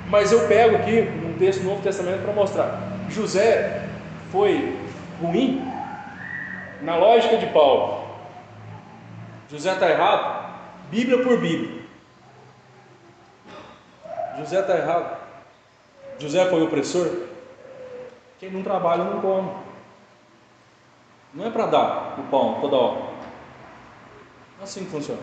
[SPEAKER 1] mas eu pego aqui um texto do Novo Testamento para mostrar. José foi ruim? Na lógica de Paulo, José está errado? Bíblia por Bíblia, José está errado? José foi opressor? Quem não trabalha não come. Não é para dar o pão toda hora. Assim que funciona.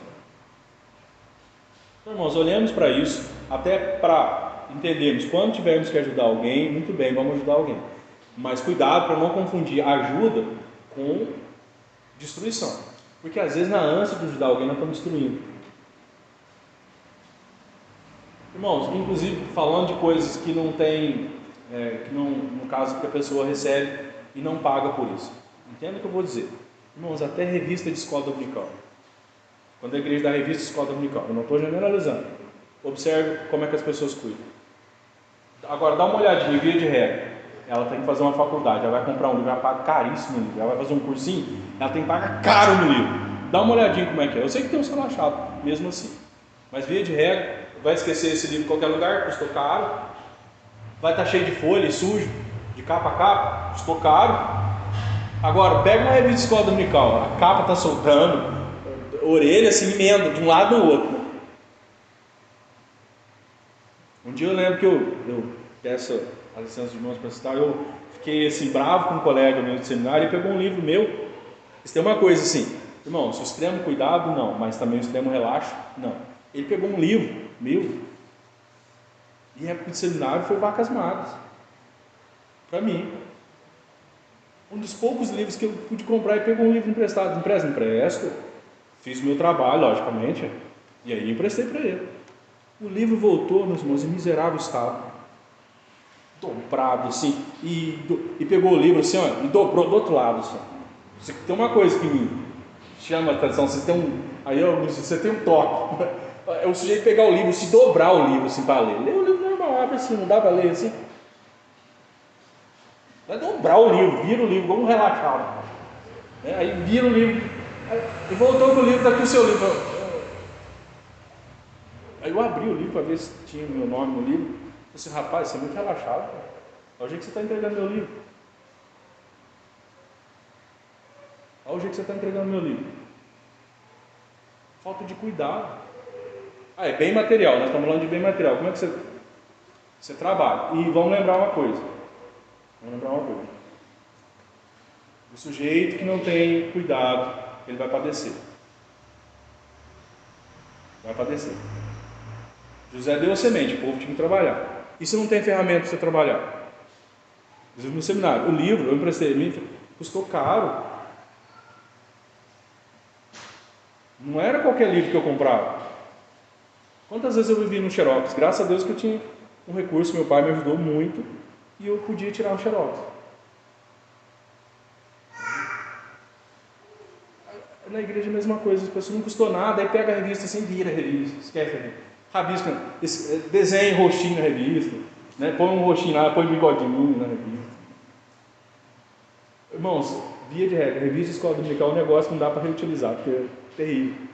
[SPEAKER 1] Então, irmãos, olhemos para isso, até para entendermos, quando tivermos que ajudar alguém, muito bem, vamos ajudar alguém, mas cuidado para não confundir ajuda com destruição, porque às vezes na ânsia de ajudar alguém nós estamos destruindo. Irmãos, inclusive falando de coisas que não tem, que não, no caso que a pessoa recebe e não paga por isso. Entenda o que eu vou dizer. Irmãos, até revista de escola dominical. Quando a igreja dá revista de escola dominical, eu não estou generalizando. Observe como é que as pessoas cuidam. Agora, dá uma olhadinha, via de regra. Ela tem que fazer uma faculdade, ela vai comprar um livro, ela paga caríssimo no livro. Ela vai fazer um cursinho, ela tem que pagar caro no livro. Dá uma olhadinha como é que é. Eu sei que tem uns relaxados, mesmo assim. Mas via de regra, vai esquecer esse livro em qualquer lugar, custou caro. Vai estar cheio de folha e sujo, de capa a capa, custou caro. Agora, pega uma revista de escola dominical, a capa está soltando, a orelha se emenda de um lado no outro. Um dia eu lembro que eu peço a licença de irmãos para citar, eu fiquei assim bravo com um colega meu de seminário e pegou um livro meu. Isso tem uma coisa assim, irmãos, o extremo cuidado não, mas também o extremo relaxo não. Ele pegou um livro meu, e em época de seminário foi Vacas Magras, para mim. Um dos poucos livros que eu pude comprar, e pegou um livro emprestado. Empresto. Fiz o meu trabalho, logicamente, e aí emprestei para ele. O livro voltou, meus irmãos, em miserável estado, dobrado assim, e pegou o livro assim, ó, e dobrou do outro lado assim. Você tem uma coisa que me chama a atenção, você tem um toque. É o sujeito pegar o livro, se dobrar o livro assim para ler. Lê o livro normal, abre assim, não dá para ler assim. Vai dobrar o livro, vira o livro, como um relaxado. Aí vira o livro, e voltou com o livro, está aqui o seu livro. Aí eu abri o livro para ver se tinha meu nome no livro. Eu disse, rapaz, você é muito relaxado. É o jeito que você está entregando meu livro. onde é que você está entregando meu livro? Falta de cuidado. É bem material, nós estamos falando de bem material. Como é que você trabalha? E vamos lembrar uma coisa. O sujeito que não tem cuidado, ele vai padecer. José deu a semente, o povo tinha que trabalhar. E se não tem ferramenta para você trabalhar? Por exemplo, no seminário, o livro, eu emprestei, custou caro. Não era qualquer livro que eu comprava. Quantas vezes eu vivi no xerox? Graças a Deus que eu tinha um recurso, meu pai me ajudou muito e eu podia tirar o xerox. Na igreja a mesma coisa, a pessoa não custou nada, aí pega a revista assim, vira a revista, esquece a revista, rabisca, desenha roxinho na revista, né? Põe um roxinho lá, põe um bigodinho na revista. Irmãos, via de regra, revista escola dominical é um negócio que não dá para reutilizar, porque é terrível.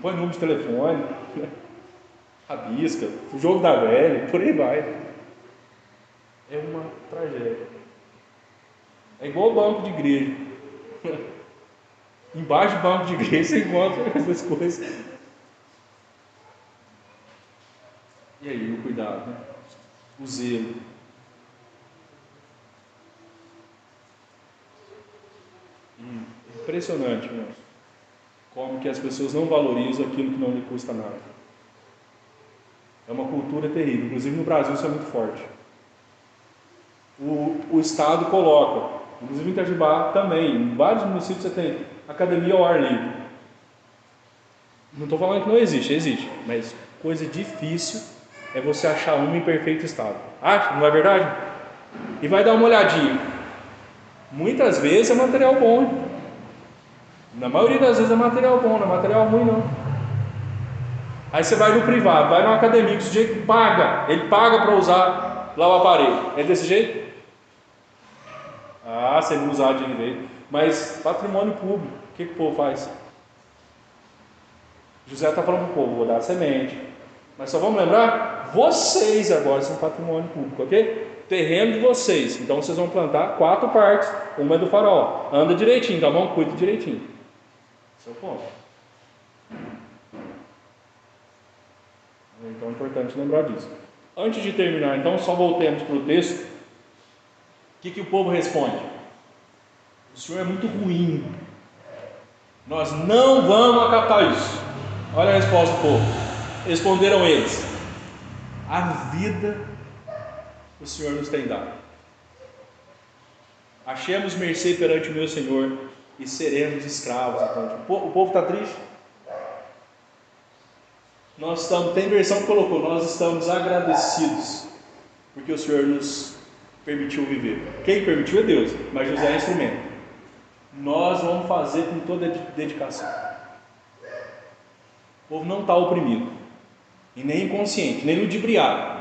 [SPEAKER 1] Põe número de telefone, né? Rabisca, o jogo da velha, por aí vai. É uma tragédia. É igual o banco de igreja. Embaixo do banco de igreja você encontra essas coisas. E aí, o cuidado, né? O zelo. Impressionante, irmão. Como que as pessoas não valorizam aquilo que não lhe custa nada. É uma cultura terrível. Inclusive no Brasil isso é muito forte. O Estado coloca, inclusive em Itajubá também, em vários municípios você tem academia ao ar livre. Não estou falando que não existe, existe, mas coisa difícil é você achar uma em perfeito estado. Acha? Não é verdade? E vai dar uma olhadinha. Muitas vezes é material bom. Na maioria das vezes é material bom, não é material ruim não. Aí você vai no privado, vai numa academia que o sujeito paga, ele paga para usar lá o aparelho. É desse jeito? Ah, você não usar de jeito. Mas patrimônio público, o que o povo faz? José está falando para o povo, vou dar a semente. Mas só vamos lembrar, vocês agora são patrimônio público, ok? Terreno de vocês. Então vocês vão plantar 4 partes, uma é do faraó. Anda direitinho, tá bom? Cuida direitinho. Esse é o ponto. Então é importante lembrar disso. Antes de terminar, então, só voltemos para o texto. O que o povo responde? O Senhor é muito ruim. Nós não vamos acatar isso. Olha a resposta do povo. Responderam eles: a vida o Senhor nos tem dado. Achemos mercê perante o meu Senhor e seremos escravos. Então, o povo está triste. Nós estamos, tem versão que colocou, nós estamos agradecidos porque o Senhor nos permitiu viver. Quem permitiu é Deus, mas José é instrumento. Nós vamos fazer com toda a dedicação. O povo não está oprimido, e nem inconsciente, nem ludibriado.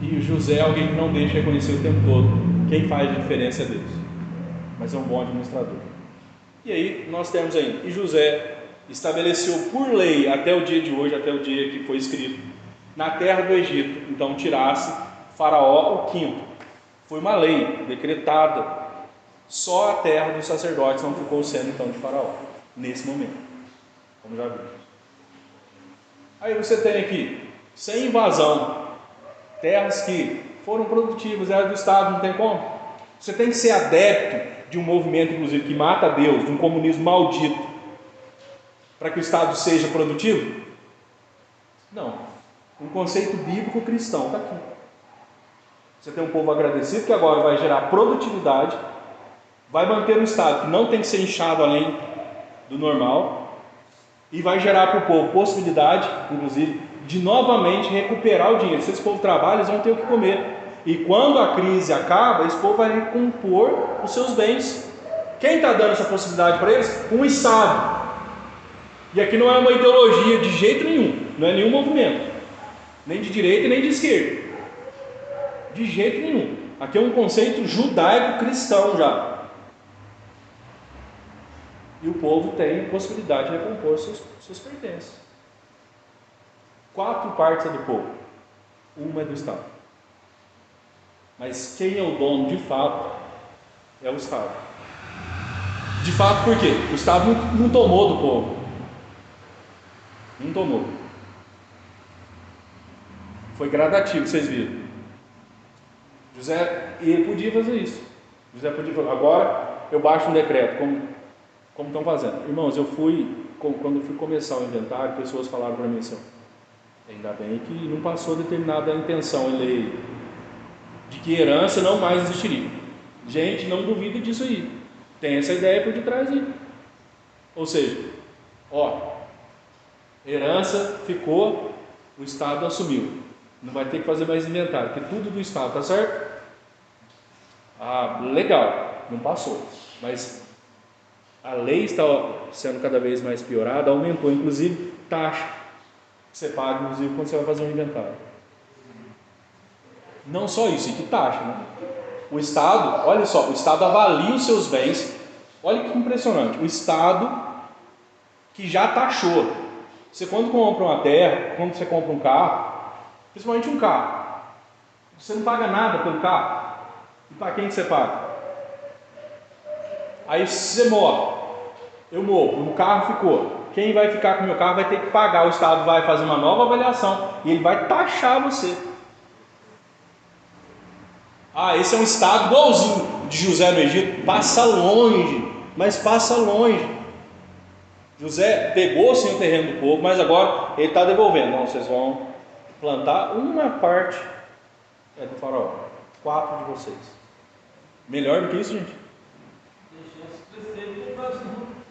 [SPEAKER 1] E o José é alguém que não deixa reconhecer o tempo todo. Quem faz a diferença é Deus, mas é um bom administrador. E aí nós temos ainda, e José estabeleceu por lei até o dia de hoje, até o dia que foi escrito, na terra do Egito, então tirasse Faraó o quinto. Foi uma lei decretada. Só a terra dos sacerdotes não ficou sendo então de Faraó, nesse momento, como já vimos. Aí você tem aqui, sem invasão, terras que foram produtivas, eram do Estado, não tem como. Você tem que ser adepto de um movimento, inclusive, que mata Deus, de um comunismo maldito, para que o Estado seja produtivo? Não. Um conceito bíblico cristão está aqui. Você tem um povo agradecido que agora vai gerar produtividade, vai manter um Estado que não tem que ser inchado além do normal, e vai gerar para o povo possibilidade, inclusive, de novamente recuperar o dinheiro. Se esse povo trabalha, eles vão ter o que comer. E quando a crise acaba, esse povo vai recompor os seus bens. Quem está dando essa possibilidade para eles? Um Estado. E aqui não é uma ideologia de jeito nenhum, não é nenhum movimento, nem de direita nem de esquerda, de jeito nenhum. Aqui é um conceito judaico-cristão já. E o povo tem possibilidade de recompor seus pertences. 4 partes é do povo, uma é do Estado. Mas quem é o dono de fato é o Estado. De fato, por quê? O Estado não tomou do povo. Não tomou. Foi gradativo, vocês viram. José, ele podia fazer isso. José podia fazer. Agora eu baixo um decreto, como estão fazendo. Irmãos, quando eu fui começar o inventário, pessoas falaram para mim assim, ainda bem que não passou determinada intenção em lei de que herança não mais existiria. Gente, não duvida disso aí. Tem essa ideia por detrás aí. Ou seja, herança ficou, o Estado assumiu. Não vai ter que fazer mais inventário, porque tudo do Estado, tá certo? Legal, não passou. Mas a lei está sendo cada vez mais piorada, aumentou, inclusive, taxa que você paga, inclusive, quando você vai fazer um inventário. Não só isso, e que taxa, né? O Estado, olha só, o Estado avalia os seus bens. Olha que impressionante, o Estado que já taxou. Você quando compra uma terra, quando você compra um carro, principalmente um carro, você não paga nada pelo carro. E para quem que você paga? Aí você morre, eu morro, o carro ficou. Quem vai ficar com o meu carro vai ter que pagar. O Estado vai fazer uma nova avaliação e ele vai taxar você. Esse é um Estado igualzinho de José no Egito. Passa longe, mas passa longe. José pegou sim o terreno do povo, mas agora ele está devolvendo. Não, vocês vão plantar uma parte do faraó, 4 de vocês. Melhor do que isso, gente?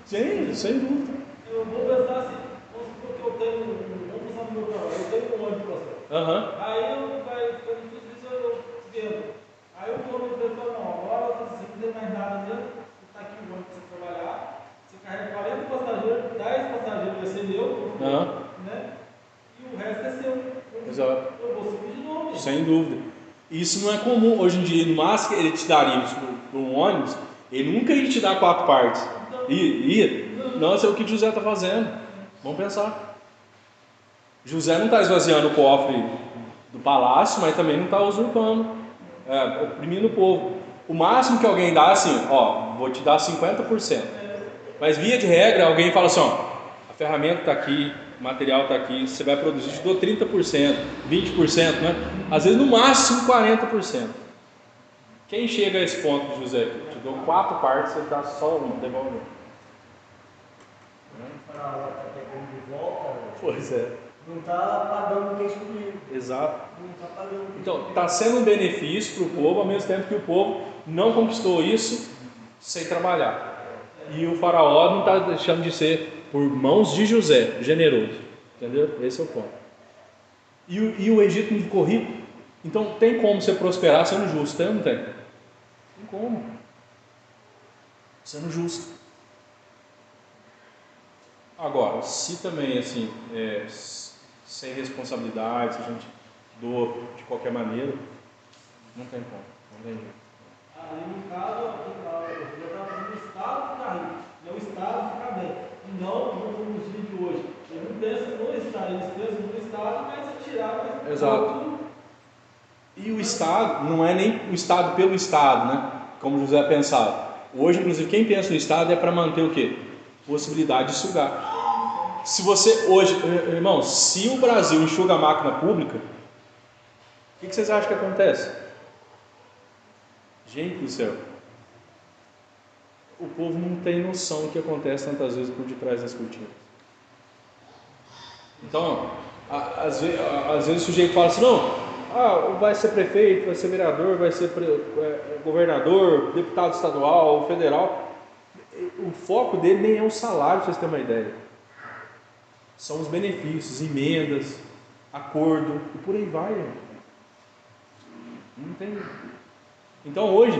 [SPEAKER 1] Sim, sem dúvida.
[SPEAKER 2] Eu vou pensar assim, vamos supor que eu tenho, vamos pensar no meu trabalho, eu tenho um ano de processo. Aí vai ficar difícil eu vendo. Aí o dono da empresa fala, não, agora se você não tem mais nada mesmo, está aqui o ano para você trabalhar, você carrega 40 passageiros, 10 passageiros vai ser meu, né? E o resto é seu.
[SPEAKER 1] Exato.
[SPEAKER 2] Eu vou subir de novo.
[SPEAKER 1] Sem dúvida. Isso não é comum hoje em dia. No máximo que ele te daria para um ônibus, ele nunca ia te dar 4 partes. Não, isso é o que José está fazendo. Vamos pensar. José não está esvaziando o cofre do palácio, mas também não está usurpando, oprimindo o povo. O máximo que alguém dá é assim, vou te dar 50%. Mas via de regra, alguém fala assim, a ferramenta está aqui, o material está aqui, você vai produzir, te dou 30%, 20%, né? Às vezes no máximo 40%. Quem chega a esse ponto, José? Te dou 4 partes, você dá só uma, devolve.
[SPEAKER 3] De volta,
[SPEAKER 1] Pois é.
[SPEAKER 3] não está pagando o que escolhido.
[SPEAKER 1] Exato.
[SPEAKER 3] Não está pagando.
[SPEAKER 1] Então, está sendo um benefício para o povo, ao mesmo tempo que o povo não conquistou isso sem trabalhar. E o faraó não está deixando de ser, por mãos de José, generoso. Entendeu? Esse é o ponto. E o Egito não ficou rico? Então, tem como você prosperar sendo justo? Tem ou não tem? Tem como. Sendo justo. Agora, se também, assim, sem responsabilidade, se a gente doa de qualquer maneira, não tem como. Não tem jeito.
[SPEAKER 2] Ali no caso, eu estava fazendo o Estado ficar rico, não o Estado ficar bem. E não, como nos dias de hoje, eles não pensam no Estado, eles pensam no Estado, mas tirar o
[SPEAKER 1] Exato. E o Estado não é nem o Estado pelo Estado, né? Como José pensava. Hoje, inclusive, quem pensa no Estado é para manter o quê? Possibilidade de sugar. Se você hoje, irmãos, se o Brasil enxuga a máquina pública, o que vocês acham que acontece? Gente do céu, o povo não tem noção do que acontece tantas vezes por detrás das cortinas. Então, às vezes o sujeito fala assim, não, vai ser prefeito, vai ser vereador, vai ser governador, deputado estadual, federal. O foco dele nem é o salário, para vocês terem uma ideia. São os benefícios, emendas, acordo, e por aí vai. Não tem. Então hoje,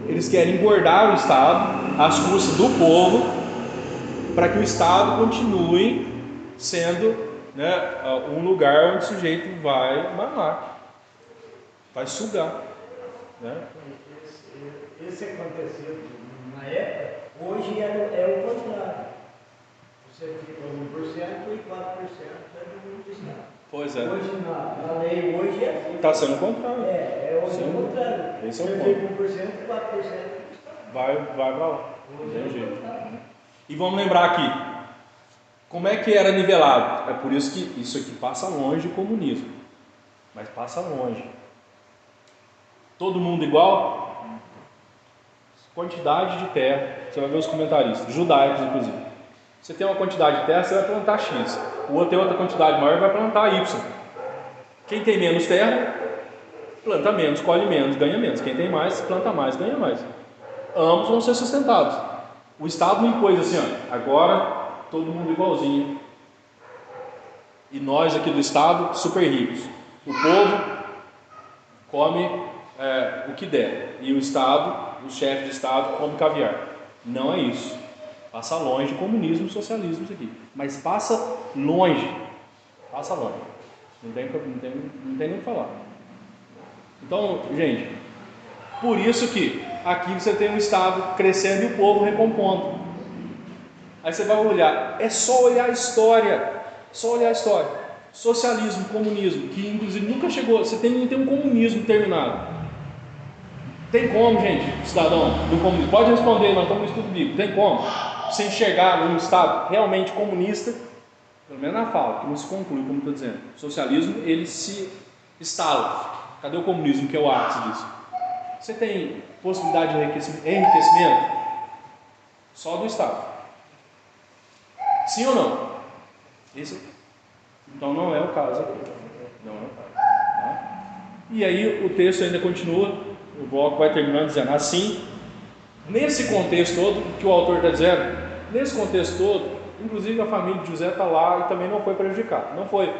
[SPEAKER 1] eles querem engordar o Estado às custas do povo, para que o Estado continue sendo, né, um lugar onde o sujeito vai mamar, vai sugar. Né?
[SPEAKER 3] Esse aconteceu na época, hoje é o contrário. Você fica 1% e 4% é do Estado.
[SPEAKER 1] Pois é.
[SPEAKER 3] Hoje na lei, hoje é assim.
[SPEAKER 1] Está sendo o contrário.
[SPEAKER 3] É hoje é o contrário.
[SPEAKER 1] Esse é o ponto.
[SPEAKER 3] 1%, 4%.
[SPEAKER 1] Vai para lá. Não tem jeito. E vamos lembrar aqui. Como é que era nivelado? É por isso que isso aqui passa longe do comunismo. Mas passa longe. Todo mundo igual? Quantidade de terra. Você vai ver os comentaristas, judaicos inclusive. Você tem uma quantidade de terra, você vai plantar X. O outro tem outra quantidade maior, vai plantar Y. Quem tem menos terra, planta menos, colhe menos, ganha menos. Quem tem mais, planta mais, ganha mais. Ambos vão ser sustentados. O Estado não impôs assim, ó, agora todo mundo igualzinho. E nós aqui do Estado, super ricos. O povo come o que der. E o Estado, o chefe de Estado, come caviar. Não é isso. Passa longe de comunismo e socialismo isso aqui. Mas passa longe. Passa longe. Não tem nem o que falar. Então, gente, por isso que aqui você tem um Estado crescendo e o povo recompondo. Aí você vai olhar, é só olhar a história. Só olhar a história. Socialismo, comunismo, que inclusive nunca chegou. Você não tem um comunismo terminado. Tem como, gente, cidadão do comunismo? Pode responder, nós estamos no estudo bíblico. Tem como? Você enxergar num Estado realmente comunista, pelo menos na fala, que não se conclui, como estou dizendo. O socialismo, ele se instala. Cadê o comunismo, que é o ápice disso? Você tem possibilidade de enriquecimento? Só do Estado. Sim ou não? Então não é o caso aqui. Não é o caso. Tá? E aí o texto ainda continua, o bloco vai terminando dizendo assim, nesse contexto todo, que o autor está dizendo, nesse contexto todo, inclusive a família de José está lá e também não foi prejudicada, não foi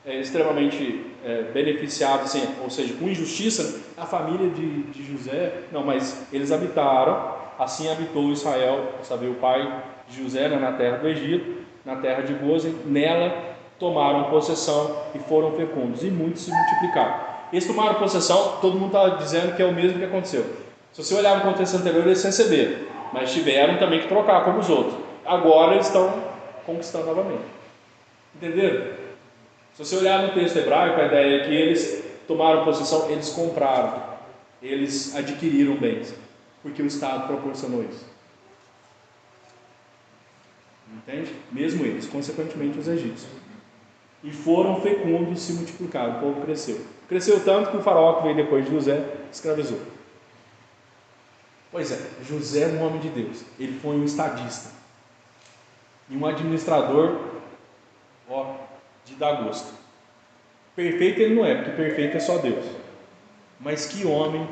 [SPEAKER 1] extremamente beneficiado, assim, ou seja, com injustiça, a família de José, não, mas eles habitaram, assim habitou Israel, sabe, o pai de José, né, na terra do Egito, na terra de Gósen, nela tomaram possessão e foram fecundos, e muitos se multiplicaram. Eles tomaram possessão, todo mundo está dizendo que é o mesmo que aconteceu. Se você olhar no contexto anterior, eles receberam, mas tiveram também que trocar como os outros. Agora eles estão conquistando novamente. Entenderam? Se você olhar no texto hebraico, a ideia é que eles tomaram possessão, eles compraram, eles adquiriram bens, porque o Estado proporcionou isso. Entende? Mesmo eles, consequentemente os egípcios. E foram fecundos e se multiplicaram, o povo cresceu. Cresceu tanto que o faraó que veio depois de José escravizou. Pois é, José é um homem de Deus. Ele foi um estadista e um administrador, de dar gosto. Perfeito ele não é, porque perfeito é só Deus. Mas que homem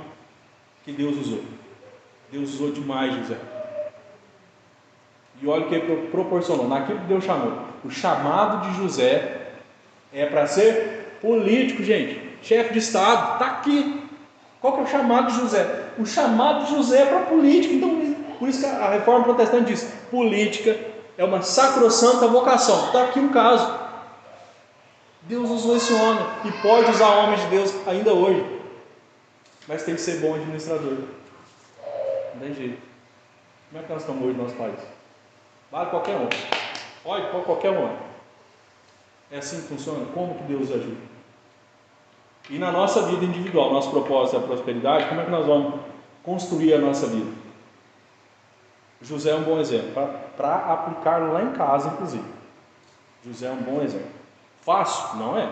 [SPEAKER 1] que Deus usou. Deus usou demais José. E olha o que ele proporcionou, naquilo que Deus chamou. O chamado de José é para ser político, gente. Chefe de Estado, está aqui. Qual que é o chamado de José? O chamado de José é para política. Então, por isso que a reforma protestante diz: política é uma sacrossanta vocação. Está aqui um caso. Deus usou esse homem e pode usar homens de Deus ainda hoje. Mas tem que ser bom administrador. Não tem jeito. Como é que nós estamos hoje no nosso país? Vale qualquer um. Olha, qualquer um. É assim que funciona? Como que Deus ajuda? E na nossa vida individual, nosso propósito é a prosperidade, como é que nós vamos construir a nossa vida? José é um bom exemplo, para aplicar lá em casa, inclusive. José é um bom exemplo. Fácil? Não é.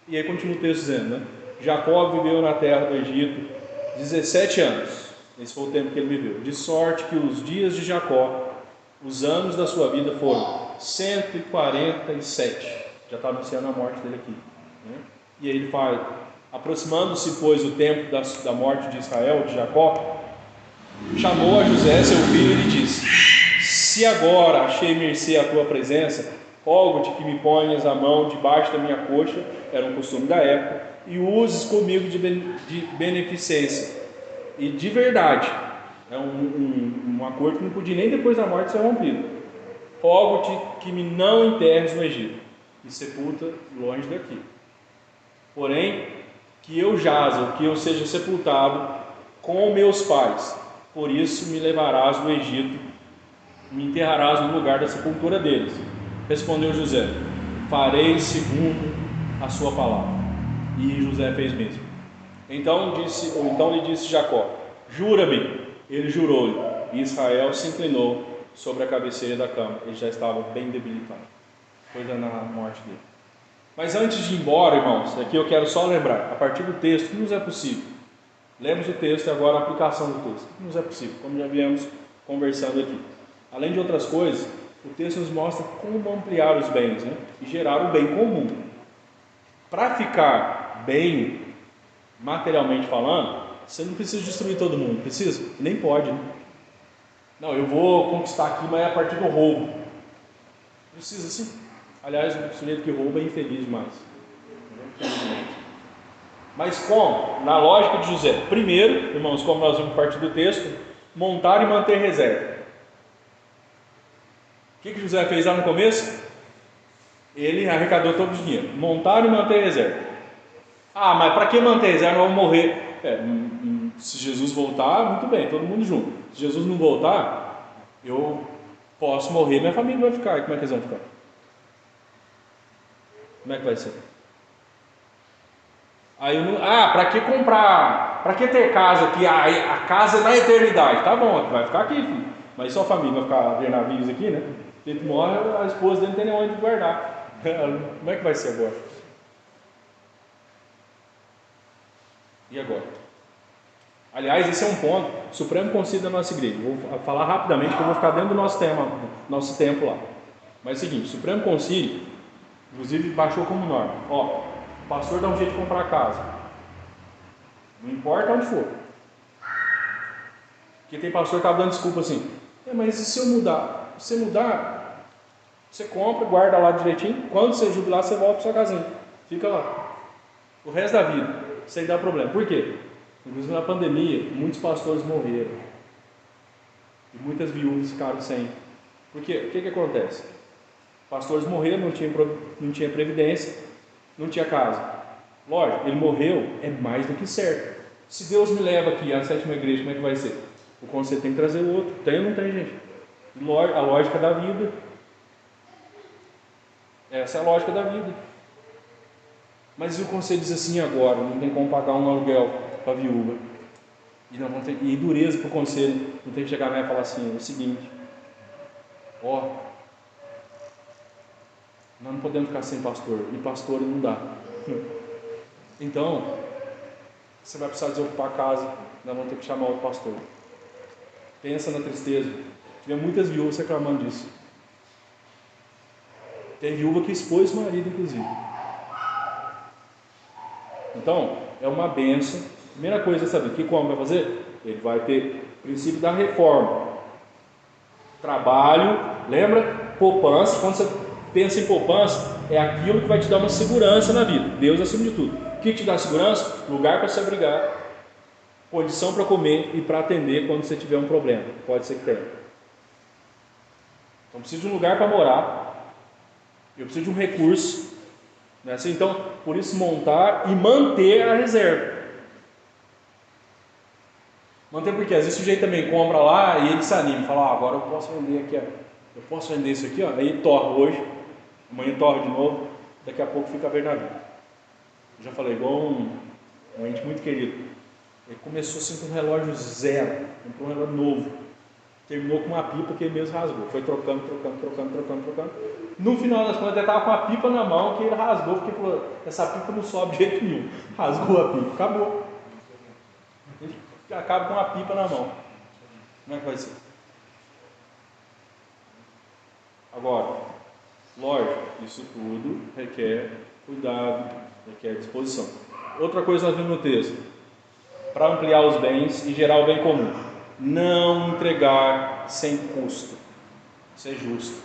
[SPEAKER 1] E aí continua o texto dizendo, né? Jacó viveu na terra do Egito 17 anos. Esse foi o tempo que ele viveu. De sorte que os dias de Jacó, os anos da sua vida foram 147. Já está anunciando a morte dele aqui, né? E aí ele fala: aproximando-se, pois, o tempo da morte de Israel, de Jacó, chamou a José, seu filho, e lhe disse: se agora achei mercê à tua presença, rogo-te que me ponhas a mão debaixo da minha coxa, era um costume da época, e uses comigo de beneficência e de verdade. É um acordo que não podia nem depois da morte ser rompido. Rogo-te que me não enterres no Egito e sepulta longe daqui. Porém, que eu jaza, que eu seja sepultado com meus pais. Por isso me levarás do Egito, me enterrarás no lugar da sepultura deles. Respondeu José: farei segundo a sua palavra. E José fez mesmo. Então lhe disse Jacó: jura-me. Ele jurou-lhe, e Israel se inclinou sobre a cabeceira da cama. Ele já estava bem debilitado, coisa na morte dele. Mas antes de ir embora, irmãos, aqui eu quero só lembrar, a partir do texto, que nos é possível. Lemos o texto e agora a aplicação do texto. Que nos é possível, como já viemos conversando aqui. Além de outras coisas, o texto nos mostra como ampliar os bens, né? E gerar o bem comum. Para ficar bem, materialmente falando, você não precisa destruir todo mundo, precisa? Nem pode, né? Não, eu vou conquistar aqui, mas é a partir do roubo. Precisa sim. Aliás, o sujeito que rouba é infeliz demais. Mas como? Na lógica de José. Primeiro, irmãos, como nós vimos partir do texto, montar e manter reserva. O que José fez lá no começo? Ele arrecadou todo o dinheiro. Montar e manter reserva. Ah, mas para que manter reserva? Eu vou morrer. Se Jesus voltar, muito bem, todo mundo junto. Se Jesus não voltar, eu posso morrer, minha família vai ficar. E como é que eles vão ficar? Como é que vai ser? Aí para que comprar? Para que ter casa aqui? A casa é na eternidade. Tá bom, vai ficar aqui, filho. Mas só a família vai ficar vendo navios aqui, né? Ele morre, a esposa dele não tem nem onde guardar. Como é que vai ser agora? E agora? Aliás, esse é um ponto, Supremo Concílio da nossa igreja. Vou falar rapidamente, porque eu vou ficar dentro do nosso tema, nosso tempo lá. Mas é o seguinte, Supremo Concílio, inclusive baixou como norma. O pastor dá um jeito de comprar casa. Não importa onde for. Porque tem pastor que estava dando desculpa assim. Mas e se eu mudar? Se você mudar, você compra, guarda lá direitinho. Quando você jubilar, você volta para sua casinha. Fica lá. O resto da vida, sem dar problema. Por quê? Inclusive na pandemia, muitos pastores morreram. E muitas viúvas ficaram sem. Porque o que acontece? Pastores morreram, não tinha previdência, não tinha casa. Lógico, ele morreu, é mais do que certo. Se Deus me leva aqui à sétima igreja, como é que vai ser? O conselho tem que trazer o outro. Tem ou não tem, gente? A lógica da vida. Essa é a lógica da vida. Mas e o conselho diz assim agora, não tem como pagar um aluguel para a viúva. E dureza para o conselho, não tem que chegar lá e falar assim, é o seguinte, nós não podemos ficar sem pastor, e pastor não dá. Então, você vai precisar desocupar a casa, nós vamos ter que chamar outro pastor. Pensa na tristeza. Tive muitas viúvas reclamando disso. Tem viúva que expôs o marido, inclusive. Então, é uma bênção. Primeira coisa é saber o que o homem vai fazer? Ele vai ter o princípio da reforma. Trabalho, lembra? Poupança. Quando você pensa em poupança, é aquilo que vai te dar uma segurança na vida. Deus acima de tudo. O que te dá segurança? Lugar para se abrigar, condição para comer e para atender quando você tiver um problema. Pode ser que tenha. Então, preciso de um lugar para morar. Eu preciso de um recurso. Não é assim? Então, por isso montar e manter a reserva. Manter porque às vezes o sujeito também compra lá e ele se anima, fala, agora eu posso vender aqui, eu posso vender isso aqui, aí torra hoje, amanhã torra de novo, daqui a pouco fica a ver na vida. Eu já falei, igual um ente muito querido, ele começou assim com um relógio zero, comprou um relógio novo, terminou com uma pipa que ele mesmo rasgou, foi trocando. No final das contas ele estava com a pipa na mão que ele rasgou, porque falou, essa pipa não sobe de jeito nenhum, rasgou a pipa, acabou. Ele acaba com a pipa na mão. Como é que vai ser? Agora, lógico, isso tudo requer cuidado, requer disposição. Outra coisa nós vimos no texto, para ampliar os bens e gerar o bem comum, não entregar sem custo. Isso é justo.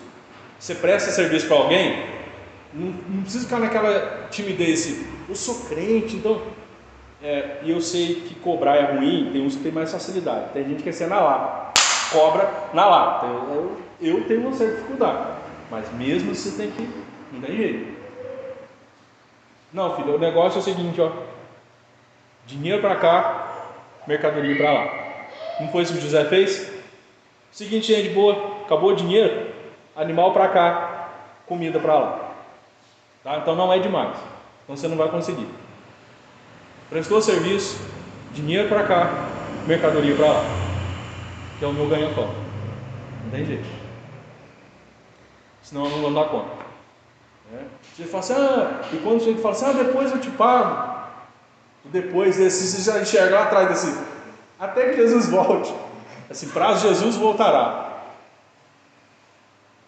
[SPEAKER 1] Você presta serviço para alguém, não precisa ficar naquela timidez assim, eu sou crente, então e eu sei que cobrar é ruim, tem uns que tem mais facilidade, tem gente que quer ser na lata, cobra na lata. Eu tenho uma certa dificuldade, mas mesmo você tem que, não tem jeito. Não, filho, o negócio é o seguinte, dinheiro para cá, mercadoria para lá. Não foi isso que o José fez? Seguinte, gente boa, acabou o dinheiro, animal para cá, comida para lá. Tá? Então não é demais, então você não vai conseguir. Prestou serviço, dinheiro para cá, mercadoria para lá, que é o meu ganha-pão. Não tem jeito. Senão eu não vou dar conta. Você fala assim, e quando você fala assim, depois eu te pago. Depois desse, você já enxerga lá atrás desse, até que Jesus volte. Esse prazo Jesus voltará.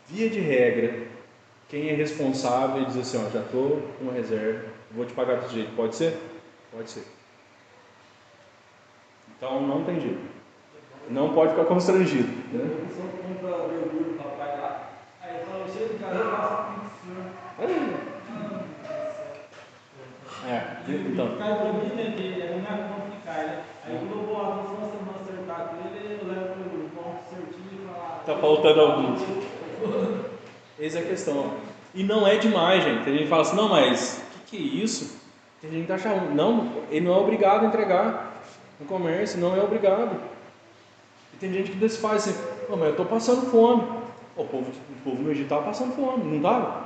[SPEAKER 1] Via de regra, quem é responsável diz assim, já estou com uma reserva, vou te pagar desse jeito. Pode ser? Pode ser. Então não tem jeito. Não pode ficar constrangido. Né?
[SPEAKER 2] A pessoa compra verdura para pagar, aí fala, cheio de carro, passa
[SPEAKER 1] então.
[SPEAKER 2] Cai para mim, né? Que é a minha conta que cai, né? Aí quando eu vou lá no final semana acertar com ele, eu levo para o ponto certinho e falo,
[SPEAKER 1] Está faltando alguns. Essa é a questão. E não é demais, gente. Tem gente que fala assim, não, mas o que é isso? Tem gente que acha, não, ele não é obrigado a entregar no comércio, não é obrigado. E tem gente que desfaz assim, não, mas eu estou passando fome. O povo no Egito estava passando fome, não estava?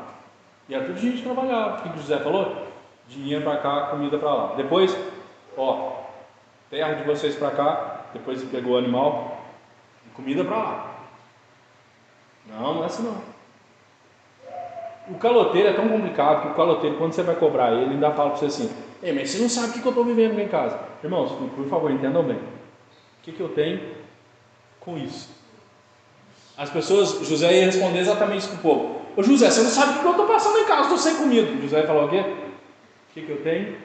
[SPEAKER 1] E era tudo gente que trabalhava. O que o José falou? Dinheiro para cá, comida para lá. Depois, terra de vocês para cá. Depois ele pegou o animal e comida para lá. Não é assim não. O caloteiro é tão complicado que o caloteiro, quando você vai cobrar ele, ainda fala para você assim, mas você não sabe o que eu estou vivendo aqui em casa. Irmãos, por favor, entendam bem. O que eu tenho com isso? As pessoas, José ia responder exatamente isso para o povo. Ô José, você não sabe o que eu estou passando em casa, estou sem comida. José falou o quê? O que eu tenho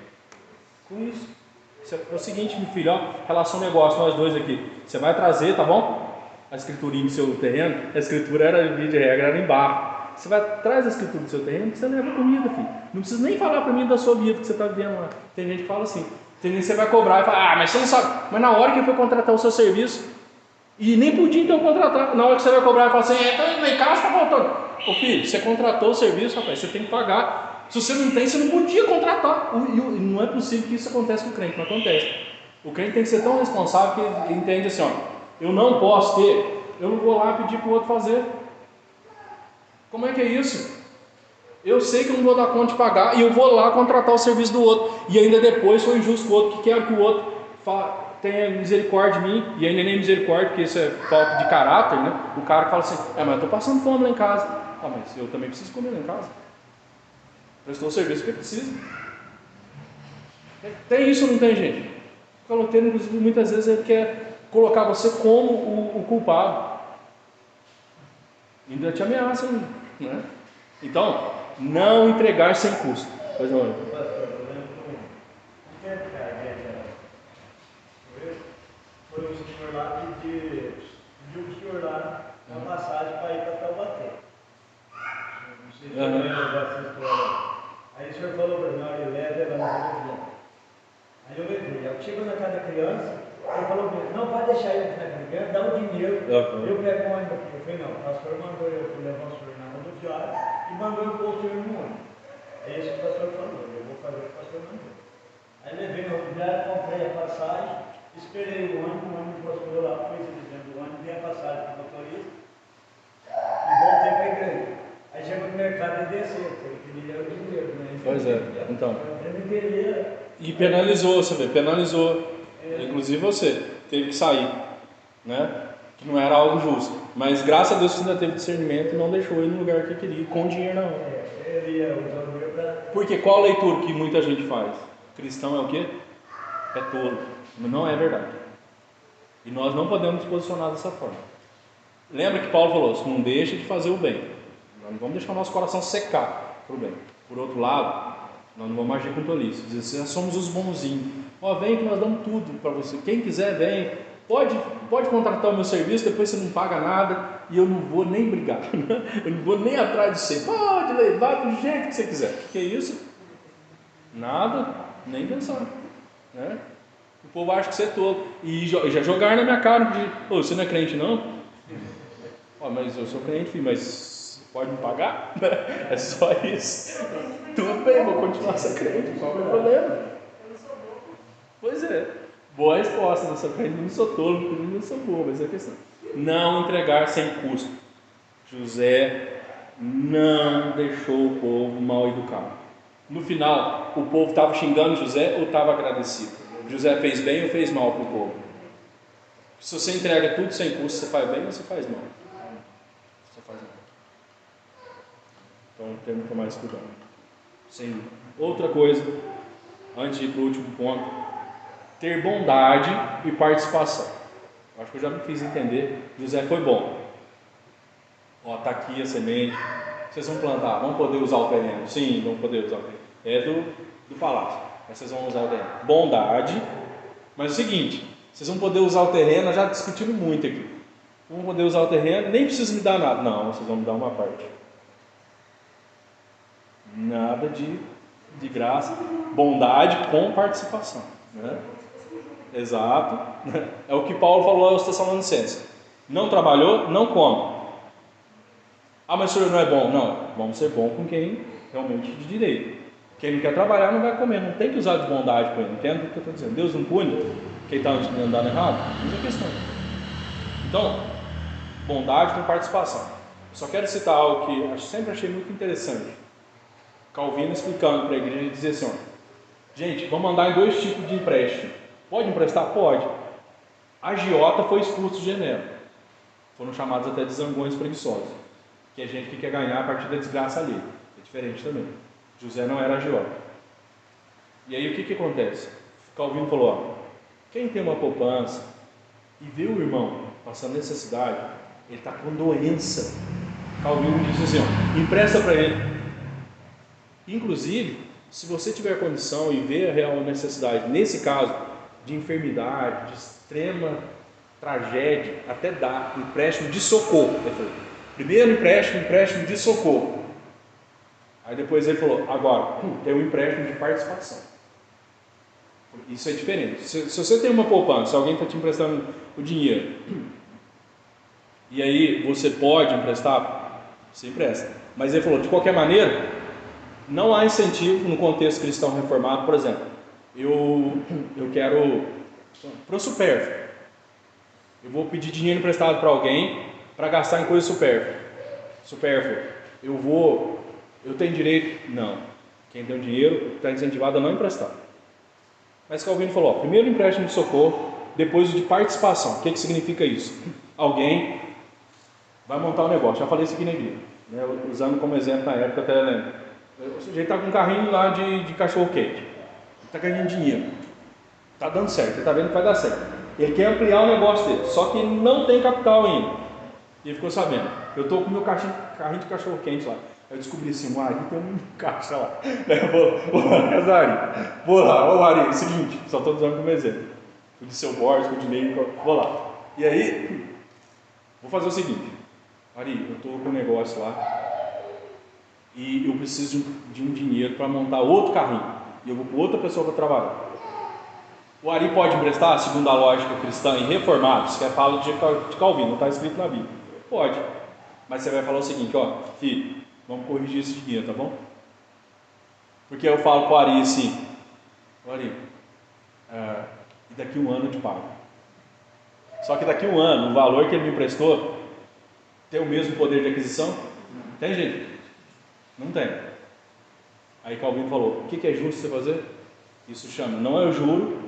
[SPEAKER 1] com isso? É o seguinte, meu filho, relação negócio, nós dois aqui. Você vai trazer, tá bom? A escriturinha do seu terreno. A escritura era, via de regra, era em barro. Você traz a escritura do seu terreno, que você leva comida, filho. Não precisa nem falar para mim da sua vida que você está vivendo lá. Tem gente que fala assim. Tem gente que você vai cobrar e fala, mas você não sabe. Mas na hora que foi contratar o seu serviço, e nem podia então contratar. Na hora que você vai cobrar e fala assim, então lá em casa está faltando. Ô filho, você contratou o serviço, rapaz, você tem que pagar. Se você não tem, você não podia contratar. E não é possível que isso aconteça com o crente, não acontece. O crente tem que ser tão responsável que ele entende assim, eu não posso ter, eu não vou lá pedir para o outro fazer. Como é que é isso? Eu sei que eu não vou dar conta de pagar e eu vou lá contratar o serviço do outro. E ainda depois foi injusto com o outro, que quer que o outro tenha misericórdia de mim, e ainda nem misericórdia, porque isso é falta de caráter, né? O cara que fala assim, mas eu estou passando fome lá em casa. Mas eu também preciso comer lá em casa. Prestou o serviço que precisa. Tem isso ou não tem, gente? O caloteiro, inclusive, muitas vezes ele quer colocar você como o culpado. Ainda te ameaça, né? Então, não entregar sem custo. Pois não.
[SPEAKER 3] Foi o senhor lá pediu o senhor lá uma passagem para ir para Taubaté. Não sei se eu lembro dessa história. Aí o senhor falou para mim, olha, leva ela no avião. Aí eu levei. Eu chego na casa da criança, ele falou para mim, não, pode deixar eu aqui na criança, dá o dinheiro, eu pego um ônibus aqui. Eu falei, não, o pastor mandou eu levar o senhor na rodoviária e mandou eu pôr o senhor no ônibus. É isso que o pastor falou, eu vou fazer o que o pastor mandou. Aí levei na rodoviária, comprei a passagem, esperei o ônibus mostrou lá, fez ele dentro do ônibus, dei a passagem para o motorista e voltei para a igreja. Aí chegou no mercado e desceu, porque ele queria o dinheiro, né?
[SPEAKER 1] Pois é, então.
[SPEAKER 3] Ele queria.
[SPEAKER 1] E penalizou, você vê, penalizou. Inclusive você teve que sair, né? Que não era algo justo. Mas graças a Deus você ainda teve discernimento e não deixou ele no lugar que queria, com dinheiro na mão.
[SPEAKER 3] Ele ia usar o dinheiro para.
[SPEAKER 1] Porque qual a leitura que muita gente faz? Cristão é o quê? É tolo. Não é verdade. E nós não podemos nos posicionar dessa forma. Lembra que Paulo falou, não deixa de fazer o bem. Nós não vamos deixar o nosso coração secar para o bem. Por outro lado, nós não vamos agir com tolice. Dizer assim, nós somos os bonzinhos. Vem que nós damos tudo para você. Quem quiser, vem. Pode contratar o meu serviço, depois você não paga nada e eu não vou nem brigar. Eu não vou nem atrás de você. Pode levar do jeito que você quiser. O que é isso? Nada, nem pensar. Né? O povo acha que você é tolo. E já jogaram na minha cara de, você não é crente não? Mas eu sou crente, filho, mas pode me pagar? É só isso. Tudo bem, vou continuar sendo crente, qual é o problema? Pois é, boa resposta, não sou crente, não sou tolo, não sou bobo, essa é a questão. Não entregar sem custo. José não deixou o povo mal educado. no final o povo estava xingando José ou estava agradecido? José fez bem ou fez mal para o povo? Se você entrega tudo sem custo, você faz bem ou você faz mal? Você faz mal. Então temos que tomar esse cuidado. Sim. Outra coisa, antes de ir para o último ponto, ter bondade e participação. Acho que eu já me fiz entender. José foi bom. Ó, está aqui a semente. Vocês vão plantar, vão poder usar o terreno? Sim, vão poder usar o terreno. É do palácio. Mas vocês vão usar o terreno. Bondade. Mas é o seguinte, vocês vão poder usar o terreno, já discutindo muito aqui. Vão poder usar o terreno, nem precisa me dar nada. Não, vocês vão me dar uma parte. Nada de graça. Bondade com participação. Né? Exato. É o que Paulo falou aos Tessalonicenses. Não trabalhou, não come. Ah, mas o senhor não é bom? Não, vamos ser bom com quem realmente de direito. Quem não quer trabalhar não vai comer, não tem que usar de bondade com ele. Entende o que eu estou dizendo? Deus não pune quem está andando errado? Não é questão. Então, bondade com participação. Eu só quero citar algo que eu sempre achei muito interessante. Calvino explicando para a igreja, dizia assim, ó, gente, vamos andar em 2 tipos de empréstimo. Pode emprestar? Pode. A agiota foi expulso de Genebra. Foram chamados até de zangões preguiçosos, que é gente que quer ganhar a partir da desgraça ali. É diferente também. José não era agiota. E aí o que acontece? Calvino falou, ó, quem tem uma poupança e vê o irmão passando necessidade, ele está com doença. Calvino disse assim, ó, empresta para ele. Inclusive, se você tiver condição e ver a real necessidade, nesse caso, de enfermidade, de extrema tragédia, até dá empréstimo de socorro. Ele falou, primeiro empréstimo de socorro. Aí depois ele falou, agora, tem um empréstimo de participação. Isso é diferente. Se você tem uma poupança, se alguém está te emprestando o dinheiro, e aí você pode emprestar, você empresta. Mas ele falou, de qualquer maneira, não há incentivo no contexto cristão reformado. Por exemplo, eu quero, para o supérfluo, eu vou pedir dinheiro emprestado para alguém para gastar em coisa supérflua. Eu tenho direito? Não. Quem tem o dinheiro está incentivado a não emprestar. Mas Calvino falou, ó, primeiro empréstimo de socorro, depois o de participação. O que significa isso? Alguém vai montar um negócio, já falei isso aqui na igreja, né, usando como exemplo na época, até lembro. O sujeito está com um carrinho lá de cachorro quente, está ganhando dinheiro, está dando certo, ele está vendo que vai dar certo. Ele quer ampliar o negócio dele, só que não tem capital ainda. E ele ficou sabendo, eu estou com o meu carrinho de cachorro quente lá. Eu descobri assim, o Ari tem um caixa lá. Vou lá na casa da Ari. Vou lá, ô Ari, seguinte, só estou usando como exemplo. O de seu Borges, o de Ney, vou lá. E aí, vou fazer o seguinte, Ari, eu estou com um negócio lá e eu preciso de um dinheiro para montar outro carrinho. E eu vou com outra pessoa para trabalhar. O Ari pode emprestar, segundo a lógica cristã e reformados, que é fala de Calvino, não está escrito na Bíblia. Pode. Mas você vai falar o seguinte, ó, filho, vamos corrigir esse dinheiro, tá bom? Porque eu falo para o Ari assim, Ari, e daqui um ano eu te pago. Só que daqui um ano, o valor que ele me emprestou tem o mesmo poder de aquisição? Tem, gente? Não tem. Aí Calvino falou, o que é justo você fazer? Isso chama, não é o juro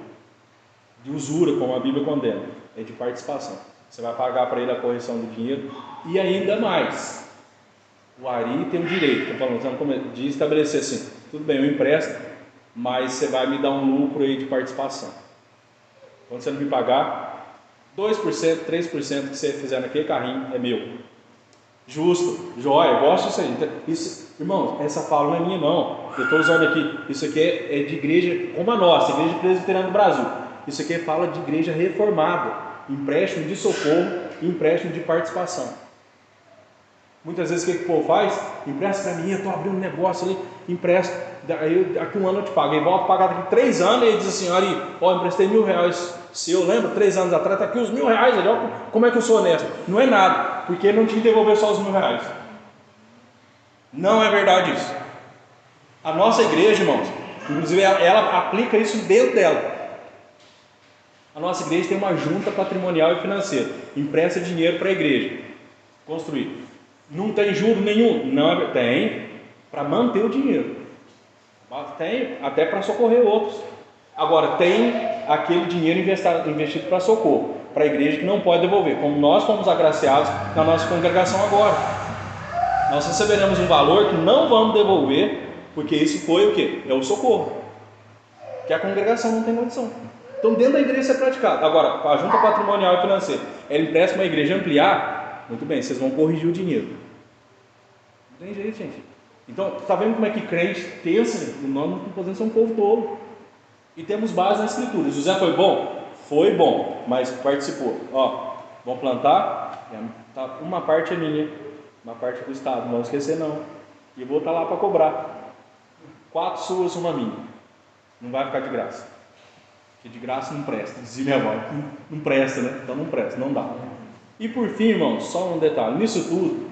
[SPEAKER 1] de usura, como a Bíblia condena, é de participação. Você vai pagar para ele a correção do dinheiro e ainda mais. O Ari tem o direito, estou falando, de estabelecer assim, tudo bem, eu empresto, mas você vai me dar um lucro aí de participação. Quando você não me pagar, 2%, 3% que você fizer naquele carrinho é meu. Justo, joia, eu gosto disso aí. Isso, irmãos, essa fala não é minha não, eu estou usando aqui, isso aqui é de igreja como a nossa, Igreja Presbiteriana do Brasil. Isso aqui fala de igreja reformada, empréstimo de socorro e empréstimo de participação. Muitas vezes o que o povo faz? Empresta para mim, eu estou abrindo um negócio ali, empresta, aí daqui um ano eu te pago, aí volta a pagar daqui 3 anos, e ele diz assim, Ari, ó, emprestei R$1.000 seu, lembra? 3 anos atrás, está aqui os R$1.000 ali, ó, como é que eu sou honesto? Não é nada, porque ele não te devolveu só os R$1.000. Não é verdade isso. A nossa igreja, irmãos, inclusive ela aplica isso dentro dela. A nossa igreja tem uma junta patrimonial e financeira, empresta dinheiro para a igreja construir. Não tem juro nenhum? Não, tem, para manter o dinheiro. Tem, até para socorrer outros. Agora, tem aquele dinheiro investido para socorro, para a igreja que não pode devolver, como nós fomos agraciados na nossa congregação agora. Nós receberemos um valor que não vamos devolver, porque isso foi o quê? É o socorro, que a congregação não tem condição. Então, dentro da igreja isso é praticado. Agora, a junta patrimonial e financeira, ela empresta uma igreja ampliar, muito bem, vocês vão corrigir o dinheiro. Não tem jeito, gente. Então, está vendo como é que crente pensa? Nós não podemos ser um povo tolo. E temos base na escritura. José foi bom? Foi bom, mas participou. Ó, vão plantar, uma parte é minha, uma parte é do Estado, não vamos esquecer não. E eu vou estar lá para cobrar. 4 suas, uma minha. Não vai ficar de graça. Porque de graça não presta, dizia minha avó. Não presta, né? Então não presta, não dá. E por fim, irmãos, só um detalhe. Nisso tudo,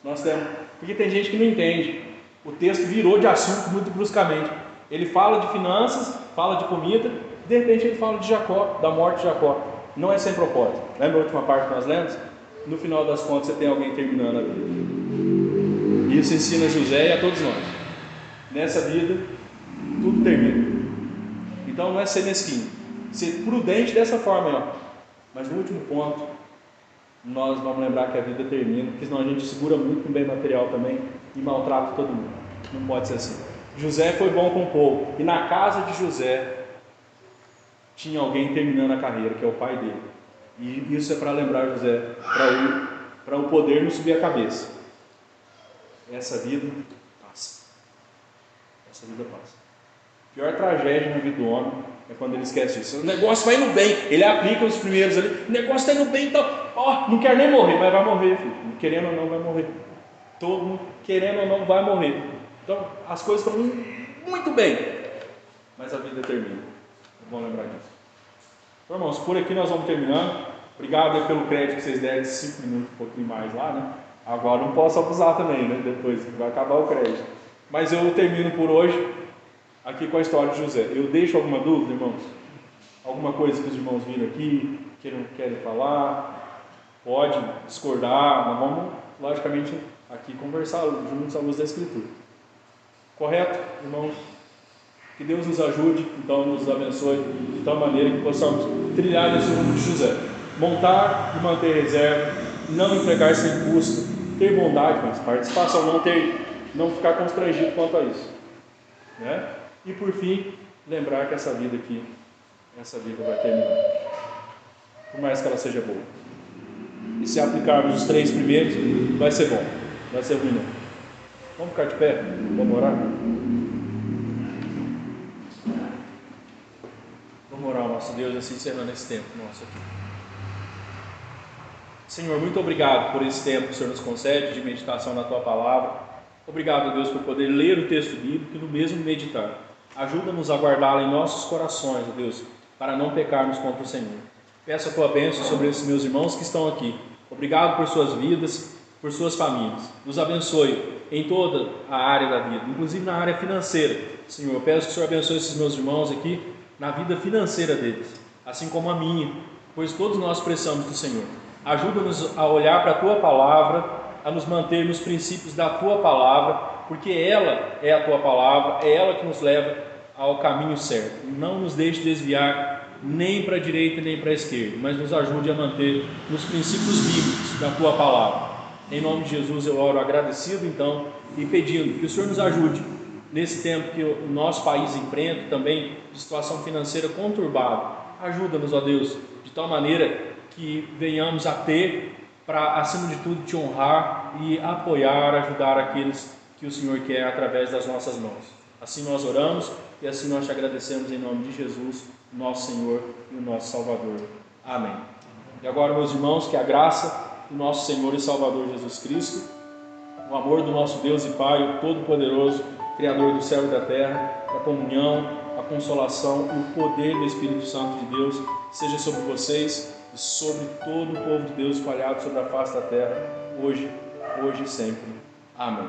[SPEAKER 1] nós temos... Porque tem gente que não entende. O texto virou de assunto muito bruscamente. Ele fala de finanças, fala de comida, de repente ele fala de Jacó, da morte de Jacó. Não é sem propósito. Lembra a última parte que nós lemos? No final das contas você tem alguém terminando a vida. Isso ensina José e a todos nós. Nessa vida, tudo termina. Então não é ser mesquinho, ser prudente dessa forma, ó. Mas no último ponto, nós vamos lembrar que a vida termina, porque senão a gente segura muito no bem material também e maltrata todo mundo. Não pode ser assim. José foi bom com o povo, e na casa de José tinha alguém terminando a carreira, que é o pai dele. E isso é para lembrar José, para o poder não subir a cabeça. Essa vida passa. Essa vida passa. A pior tragédia na vida do homem é quando ele esquece disso. O negócio vai indo bem, ele aplica os primeiros ali, o negócio está indo bem, então, não quer nem morrer, mas vai morrer, filho. Querendo ou não, vai morrer. Todo mundo, querendo ou não, vai morrer. Então, as coisas estão muito bem, mas a vida termina. É bom lembrar disso. Então, irmãos, por aqui nós vamos terminando. Obrigado pelo crédito que vocês deram, 5 minutos, um pouquinho mais lá, né? Agora não posso abusar também, né? Depois vai acabar o crédito. Mas eu termino por hoje aqui com a história de José. Eu deixo alguma dúvida, irmãos? Alguma coisa que os irmãos viram aqui, que não querem falar? Pode discordar, mas vamos, logicamente, aqui conversar juntos à luz da Escritura. Correto, irmãos? Que Deus nos ajude, então nos abençoe de tal maneira que possamos trilhar nesse rumo de José. Montar e manter reserva, não entregar sem custo, ter bondade, mas participação, não ficar constrangido quanto a isso, né? E por fim, lembrar que essa vida aqui, essa vida vai terminar, por mais que ela seja boa. E se aplicarmos os 3 primeiros, vai ser bom, vai ser ruim não. Vamos ficar de pé, vamos orar? Vamos orar ao nosso Deus, assim encerrando esse tempo nosso aqui. Senhor, muito obrigado por esse tempo que o Senhor nos concede de meditação na Tua Palavra. Obrigado, Deus, por poder ler o texto bíblico e no mesmo meditar. Ajuda-nos a guardá-la em nossos corações, Deus, para não pecarmos contra o Senhor. Peço a Tua bênção sobre esses meus irmãos que estão aqui. Obrigado por suas vidas, por suas famílias. Nos abençoe em toda a área da vida, inclusive na área financeira. Senhor, eu peço que o Senhor abençoe esses meus irmãos aqui na vida financeira deles, assim como a minha, pois todos nós precisamos do Senhor. Ajuda-nos a olhar para a Tua Palavra, a nos manter nos princípios da Tua Palavra, porque ela é a Tua Palavra, é ela que nos leva ao caminho certo. Não nos deixe desviar nem para a direita nem para a esquerda, mas nos ajude a manter nos princípios bíblicos da Tua Palavra. Em nome de Jesus eu oro agradecido então e pedindo que o Senhor nos ajude nesse tempo que o nosso país enfrenta também de situação financeira conturbada. Ajuda-nos, ó Deus, de tal maneira que venhamos a ter para, acima de tudo, Te honrar e apoiar, ajudar aqueles que o Senhor quer através das nossas mãos. Assim nós oramos e assim nós Te agradecemos em nome de Jesus, nosso Senhor e o nosso Salvador. Amém. E agora, meus irmãos, que a graça do nosso Senhor e Salvador Jesus Cristo, o amor do nosso Deus e Pai, o Todo-Poderoso, Criador do céu e da terra, a comunhão, a consolação e o poder do Espírito Santo de Deus seja sobre vocês e sobre todo o povo de Deus espalhado sobre a face da terra, hoje e sempre. Amém.